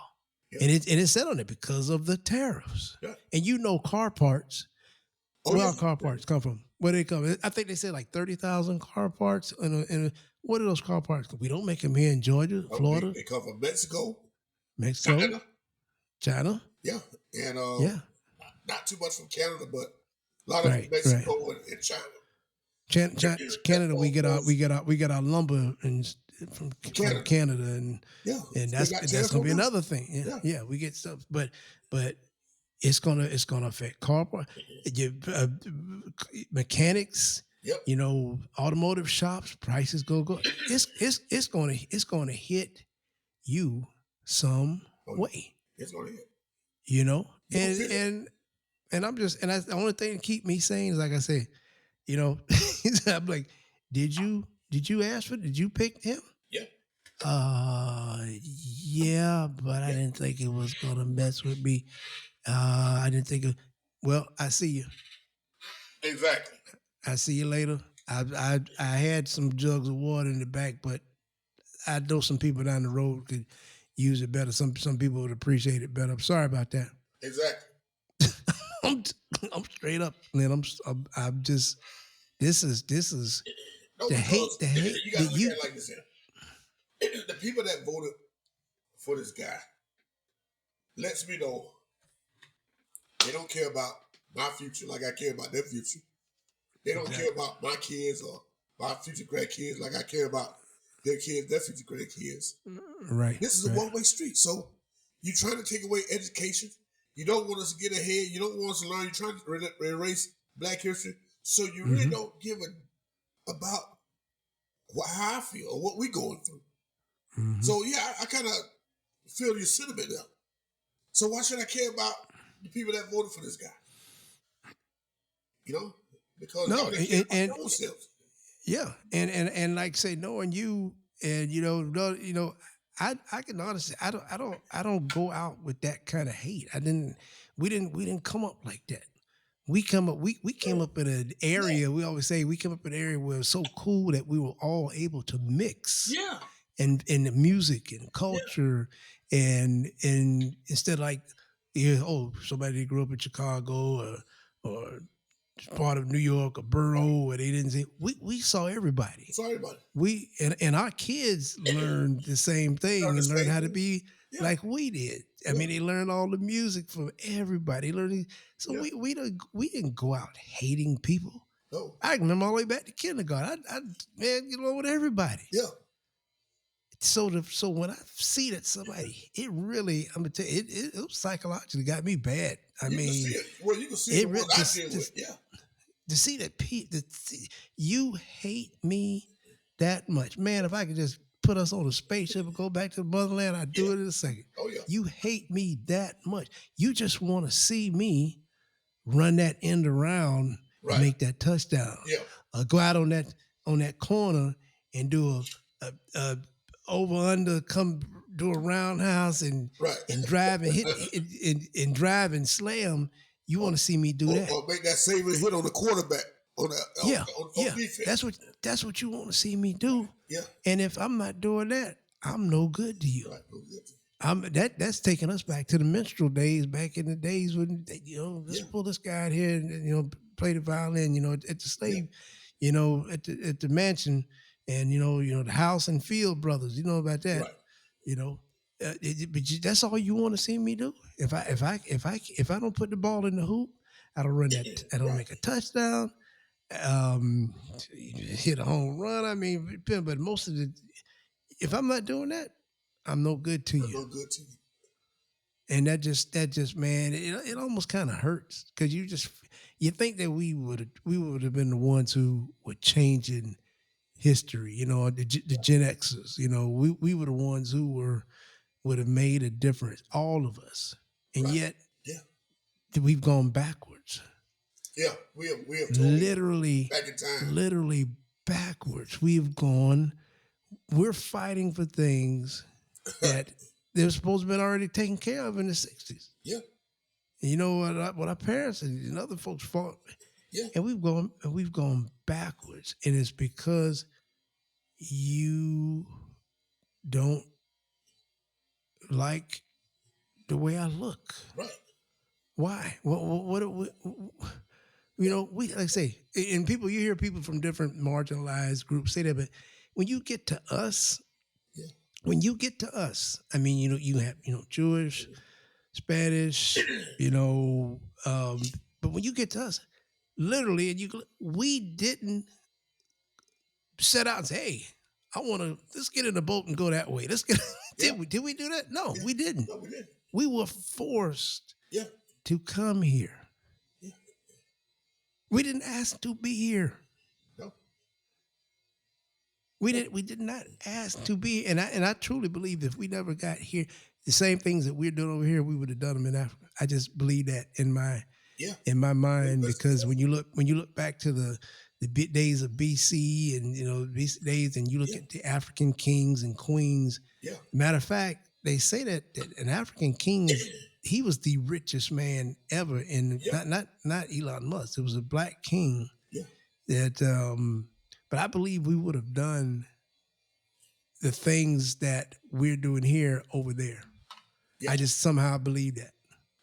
Yep. And it said on it because of the tariffs. Yep. And car parts, where car parts come from? Where they come? I think they said like 30,000 car parts. And what are those car parts? We don't make them here in Georgia, Florida.
They come from Mexico.
China.
Yeah. And not too much from Canada, but a lot of Mexico and China.
Canada, we get our lumber from Canada, and that's gonna be another thing. Yeah, we get stuff, but it's gonna affect car mechanics.
Yep.
Automotive shops prices go. It's gonna hit you some way.
It's gonna hit.
And I'm just that's the only thing to keep me sane is like I said, I'm like, did you ask for? Did you pick him?
Yeah.
Yeah, but I didn't think it was gonna mess with me. I didn't think of. Well, I see you.
Exactly.
I see you later. I had some jugs of water in the back, but I know some people down the road could use it better. Some people would appreciate it better. I'm sorry about that.
Exactly.
I'm straight up, man. I'm just. This is the hate.
You gotta look at it like this here. The people that voted for this guy lets me know they don't care about my future like I care about their future. They don't care about my kids or my future grandkids like I care about their kids, their future grandkids.
Right.
This is a one-way street. So you're trying to take away education. You don't want us to get ahead. You don't want us to learn. You're trying to erase Black history. So you really don't give about how I feel or what we're going through. Mm-hmm. So yeah, I kind of feel your sentiment now. So why should I care about the people that voted for this guy? Because
no,
they care about their own selves.
Yeah, and like say knowing you, and I can honestly, I don't go out with that kind of hate. We didn't come up like that. We came up in an
Yeah,
area. We always say we came up in an area where it was so cool that we were all able to mix
yeah,
and in the music and
yeah,
culture, and instead of like, somebody grew up in Chicago or part of New York or
right.
borough where they didn't say, we saw everybody.
Sorry about it.
We and our kids learned the same thing
Learn the
and learned
same
how to
thing.
be
Yeah,
like we did. I
yeah,
mean, they learned all the music from everybody. So
yeah.
we didn't go out hating people.
No,
I remember all the way back to kindergarten. I man, get along with everybody.
yeah.
So when I see that somebody, it really, I'm gonna tell you, it psychologically got me bad. I
You can
mean,
see it. Well, you can see
it
the
really
ones I deal with. Yeah,
to see that you hate me that much, man. If I could just put us on a spaceship and go back to the motherland, I'd do
yeah.
it in a second.
Oh, yeah.
You hate me that much. You just want to see me run that end around and
Right.
make that touchdown.
Yeah,
Go out on that corner and do a over under, come do a roundhouse and
right.
and drive and hit and drive and slam. You want to see me do that?
Or make that saving hit on the quarterback on the
Yeah,
on
yeah.
defense.
That's what you want to see me do.
Yeah,
And if I'm not doing that, I'm no good to you.
right. Oh, yeah.
That's taking us back to the minstrel days, back in the days when let's
Yeah.
pull this guy out here and play the violin, at the slave, at the mansion, and the House and Field brothers. You know about that,
Right.
you know. That's all you want to see me do. If I don't put the ball in the hoop, I don't run that. I don't
Right.
make a touchdown. Um, hit a home run. I mean, but most of the, if I'm not doing that, I'm no good to you.
No good to you.
And that just man, it almost kind of hurts because you think that we would have been the ones who were changing history. The Gen Xers. We were the ones who would have made a difference. All of us, and
Right.
yet
Yeah.
we've gone backwards.
Yeah. We have totally
Literally,
back in time.
literally backwards. We're fighting for things that they were supposed to have been already taken care of in the 60s.
Yeah.
And you know what our parents and other folks fought,
Yeah.
and we've gone backwards, and it's because you don't like the way I look.
Right.
Why? What we like I say, and you hear people from different marginalized groups say that, but when you get to us,
Yeah.
I mean, you have Jewish, Spanish, but when you get to us, literally, and we didn't set out and say, hey, let's get in the boat and go that way. Let's get.
Yeah.
Did we do that? No,
Yeah.
we didn't.
No, we didn't.
We were forced
Yeah.
to come here.
Yeah.
We didn't ask to be here.
No.
We did not ask to be, and I truly believe that if we never got here, the same things that we're doing over here, we would have done them in Africa. I just believe that in my mind, because when you look back to the days of BC and BC days, and you look at the African kings and queens.
Yeah.
Matter of fact, they say that an African king he was the richest man ever in not Elon Musk. It was a black king
Yeah.
that but I believe we would have done the things that we're doing here over there.
Yeah.
I just somehow believe that.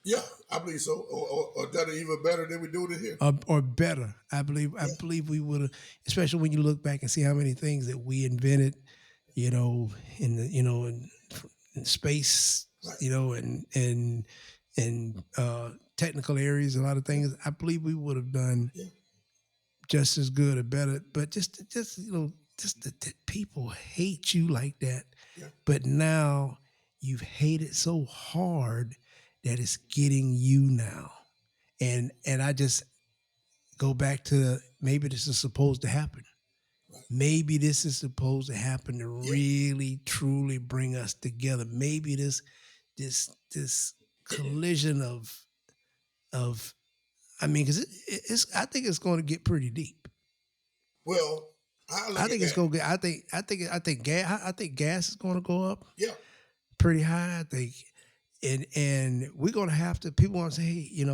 Yeah. I believe so. Or done it even better than we doing it here.
Or better. I believe we would have, especially when you look back and see how many things that we invented, in space,
Right.
and technical areas, a lot of things. I believe we would have done
Yeah.
just as good or better. But just that people hate you like that.
Yeah.
But now you've hated so hard that it's getting you now. And I just go back to maybe this is supposed to happen. Maybe this is supposed to happen to really truly bring us together. Maybe this collision of I mean, because I think it's going to get pretty deep.
Well, I look
I
at
think it's
that.
gonna get. I think gas is gonna go up
Yeah,
pretty high. I think, and we're gonna have to. People want to say, hey,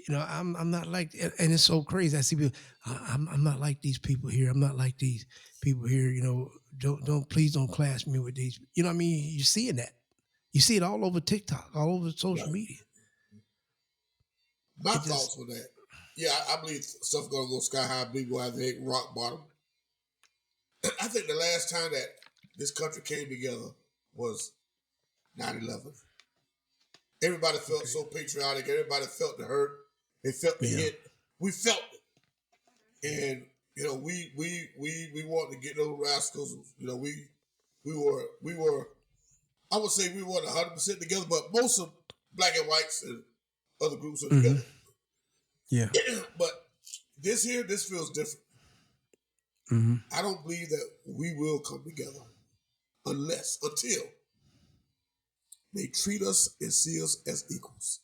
I'm not like, and it's so crazy. I see people. I'm not like these people here. I'm not like these people here. Please don't class me with these. You know what I mean? You're seeing that. You see it all over TikTok, all over social
right.
media.
My
It just,
thoughts on that. Yeah, I believe stuff's gonna go sky high. I believe we'll have to hit rock bottom. I think the last time that this country came together was 9/11. Everybody felt so patriotic. Everybody felt the hurt. They felt the
yeah,
hit. We felt it, and we wanted to get those rascals. We were. I would say we weren't 100% together, but most of black and whites and other groups are
hmm
together.
yeah,
But this feels different.
hmm
I don't believe that we will come together until they treat us and see us as equals.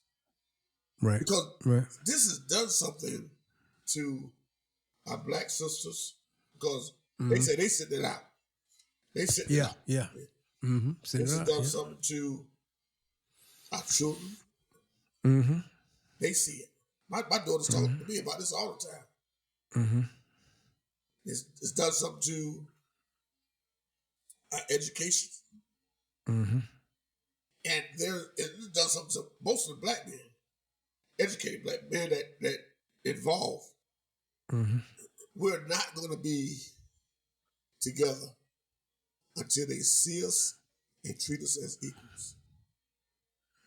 right,
Because
right,
this has done something to our black sisters. Because they
hmm
say they sitting it out. They sitting it
yeah,
out.
yeah, send
This
it
has
out,
done
yeah,
something to our children.
hmm
They see it. My daughter's talking to me about this all the time.
hmm
It's done something to our education.
hmm
And it's done something to most of the black men, educated black men that involved.
hmm
We're not going to be together until they see us and treat us as equals.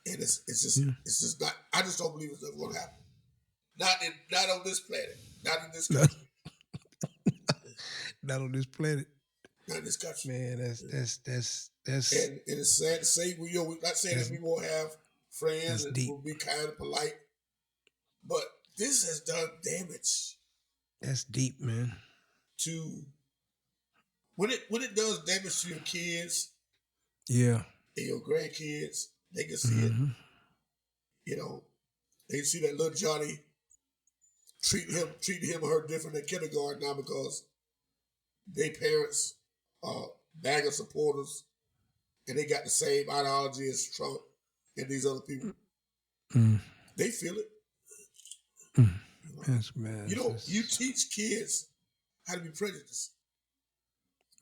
And
yeah.
it's just not. I just don't believe it's ever going to happen. Not on this planet. Not in this
Not,
country.
not on this planet,
Not in this country.
man. That's
And it's sad to say we're not saying that
that's
we won't have friends
that's
and
deep.
we'll be kind and polite, but this has done damage
That's deep, man.
to when it does damage to your kids
Yeah.
and your grandkids. They can see it.
hmm
They see that little Johnny treating him or her different in kindergarten now because their parents are MAGA supporters and they got the same ideology as Trump and these other people.
mm
They feel it.
mm. Yes, man.
You teach kids how to be prejudiced.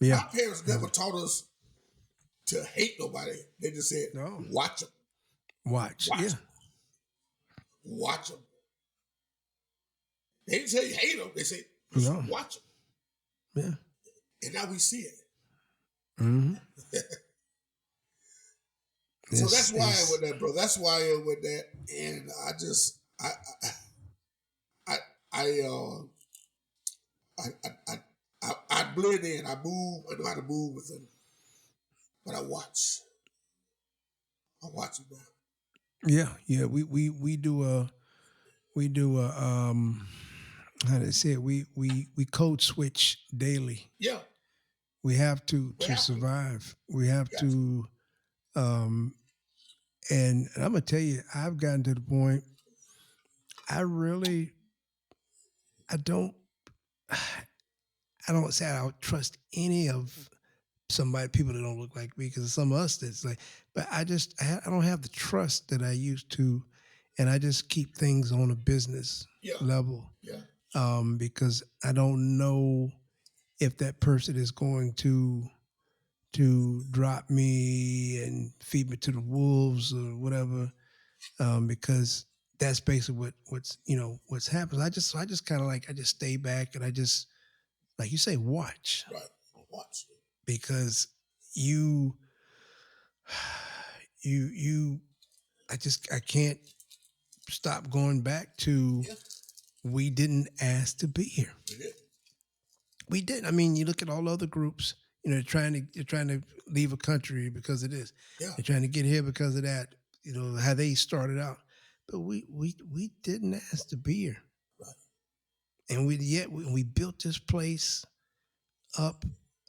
Yeah.
My parents never taught us to hate nobody. They just said,
No.
watch them.
Watch.
Watch
Yeah.
them. Watch them. They didn't say hate them. They say,
No.
watch them.
Yeah.
And now we see it.
hmm
So that's why I am with that, bro. That's why I am with that. And I just, I blend in. I move. I know how to move with them. But I watch. I watch them now.
Yeah. Yeah. We do how to say it? We code switch daily.
Yeah.
We have to
We have to.
survive. We have
Got
to and I'm gonna tell you, I've gotten to the point I don't I don't say I don't trust any of people that don't look like me because some of us that's like, but I don't have the trust that I used to, and I just keep things on a business
Yeah.
level
Yeah.
because I don't know if that person is going to drop me and feed me to the wolves or whatever, because that's basically what's happened. I just kind of like I just stay back and I just like you say watch
Right. Watch.
because you I can't stop going back to
Yeah.
we didn't ask to be here.
We did.
We did. I mean, you look at all the other groups. They're trying to leave a country because of this.
Yeah.
They're trying to get here because of that. How they started out, but we didn't ask to be here,
Right.
and we built this place up.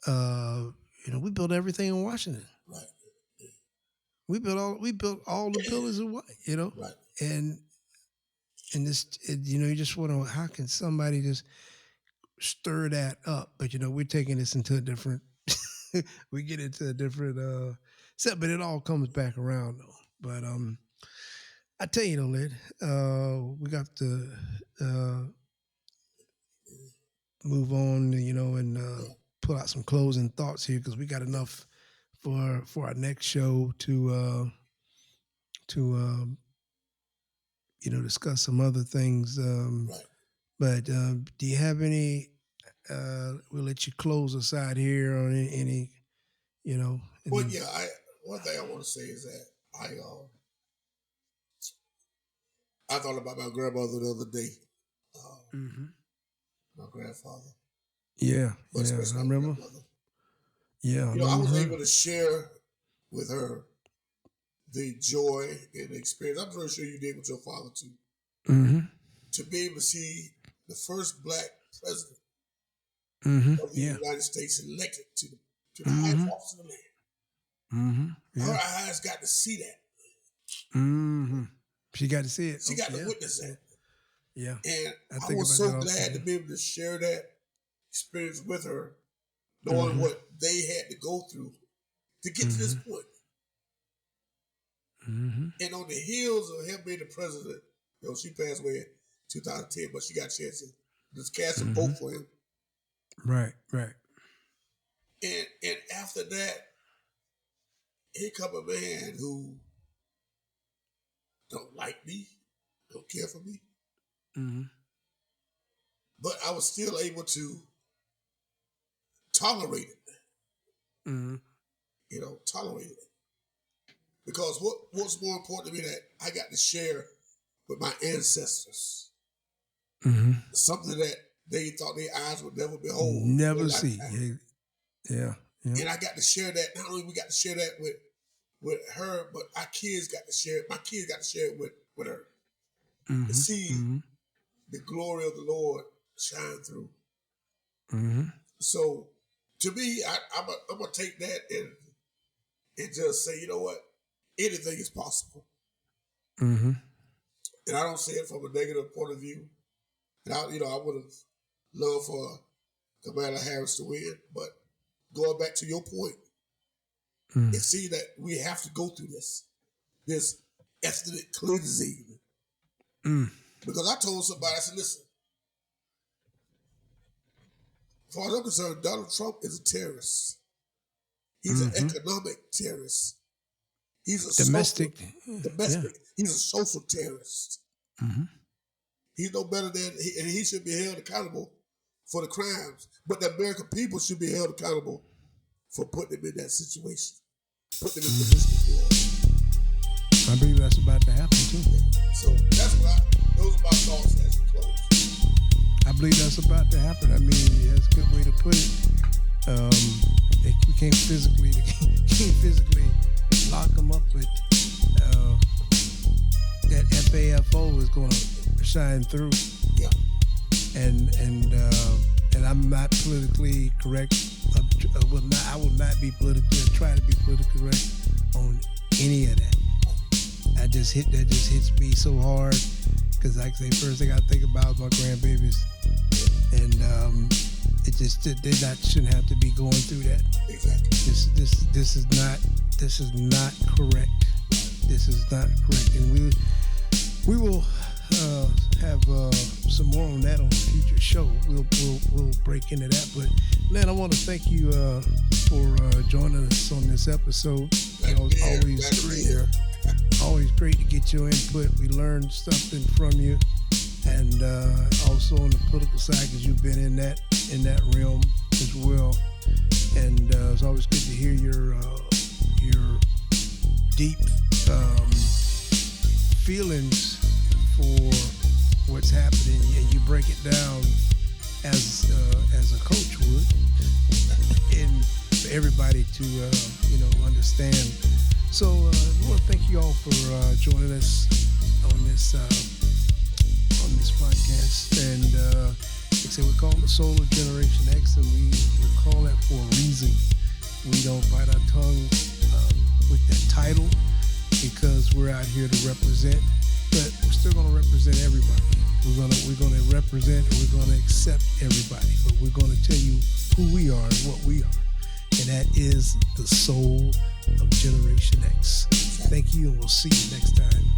We built everything in Washington.
Right.
We built all the buildings in
Right.
and this, you just want to. How can somebody just stir that up. But we're taking this into a different. We get into a different set, but it all comes back around though. But I tell you though, Lid, we got to move on, and pull out some closing thoughts here because we got enough for our next show to discuss some other things.
Right.
But do you have any? We'll let you close us out here on any.
Well, yeah. One thing I want to say is that I thought about my grandmother the other day. My grandfather.
Yeah,
But
yeah,
especially
I
my
remember.
grandmother.
Yeah,
I was
her.
able to share with her the joy and the experience. I'm very sure you did with your father too.
Mm-hmm.
To be able to see the first black president
Mm-hmm.
of the
Yeah.
United States elected to the highest office in the land.
Mm-hmm.
Her
Yeah.
eyes got to see that.
Mm-hmm. She got to see it.
She got to
yeah.
witness that.
Yeah.
And
I
I
think
was
about
so
that
glad
also.
to be able to share that experience with her, knowing what they had to go through to get to this point.
Mm-hmm.
And on the heels of him being the president, she passed away in 2010, but she got a chance to just cast a vote for him.
Right. Right.
And after that, here come a man who don't like me, don't care for me.
Mm-hmm.
But I was still able to tolerate it.
Mm-hmm.
Tolerate it. Because what's more important to me that I got to share with my ancestors.
Mm-hmm.
Something that they thought their eyes would never behold.
Never
in their
see.
lifetime.
Yeah.
And I got to share that. Not only we got to share that with her, but our kids got to share it. My kids got to share it with her.
Mm-hmm.
To see
Mm-hmm.
the glory of the Lord shine through.
Mm-hmm.
So to me, I'm gonna take that and just say, you know what, anything is possible.
Mm-hmm.
And I don't say it from a negative point of view. And I would have loved for Kamala Harris to win, but going back to your point, and see that we have to go through this ethnic cleansing. Because I told somebody, I said, listen, as far as I'm concerned, Donald Trump is a terrorist. He's an economic terrorist. He's a
Domestic.
domestic.
Yeah.
He's a social terrorist.
Mm-hmm.
He's no better than, and he should be held accountable for the crimes. But the American people should be held accountable for putting him in that situation, putting him in position to do all.
I believe that's about to happen too.
So those are my thoughts as we close.
I believe that's about to happen. I mean, that's a good way to put it. We can't physically lock them up, but that FAFO is going to shine through.
Yeah.
And I'm not politically correct. I will not be politically or try to be politically correct on any of that. That just hits me so hard because, like I say, first thing I think about is my grandbabies, and they shouldn't have to be going through that.
Exactly.
This is not correct. This is not correct, and we will have some more on that on a future show. We'll break into that. But man, I want to thank you for joining us on this episode. Always great to get your input. We learned something from you, and also on the political side because you've been in that realm as well. And it's always good to hear your deep feelings for what's happening, and you break it down as a coach would, and for everybody to understand. So I want to thank you all for joining us on this podcast, and like I said, we call it the Soul of Generation X, and we call that for a reason. We don't bite our tongue with that title because we're out here to represent, but we're still going to represent everybody. We're gonna represent and we're gonna accept everybody, but we're gonna tell you who we are and what we are, and that is the soul of Generation X. Thank you, and we'll see you next time.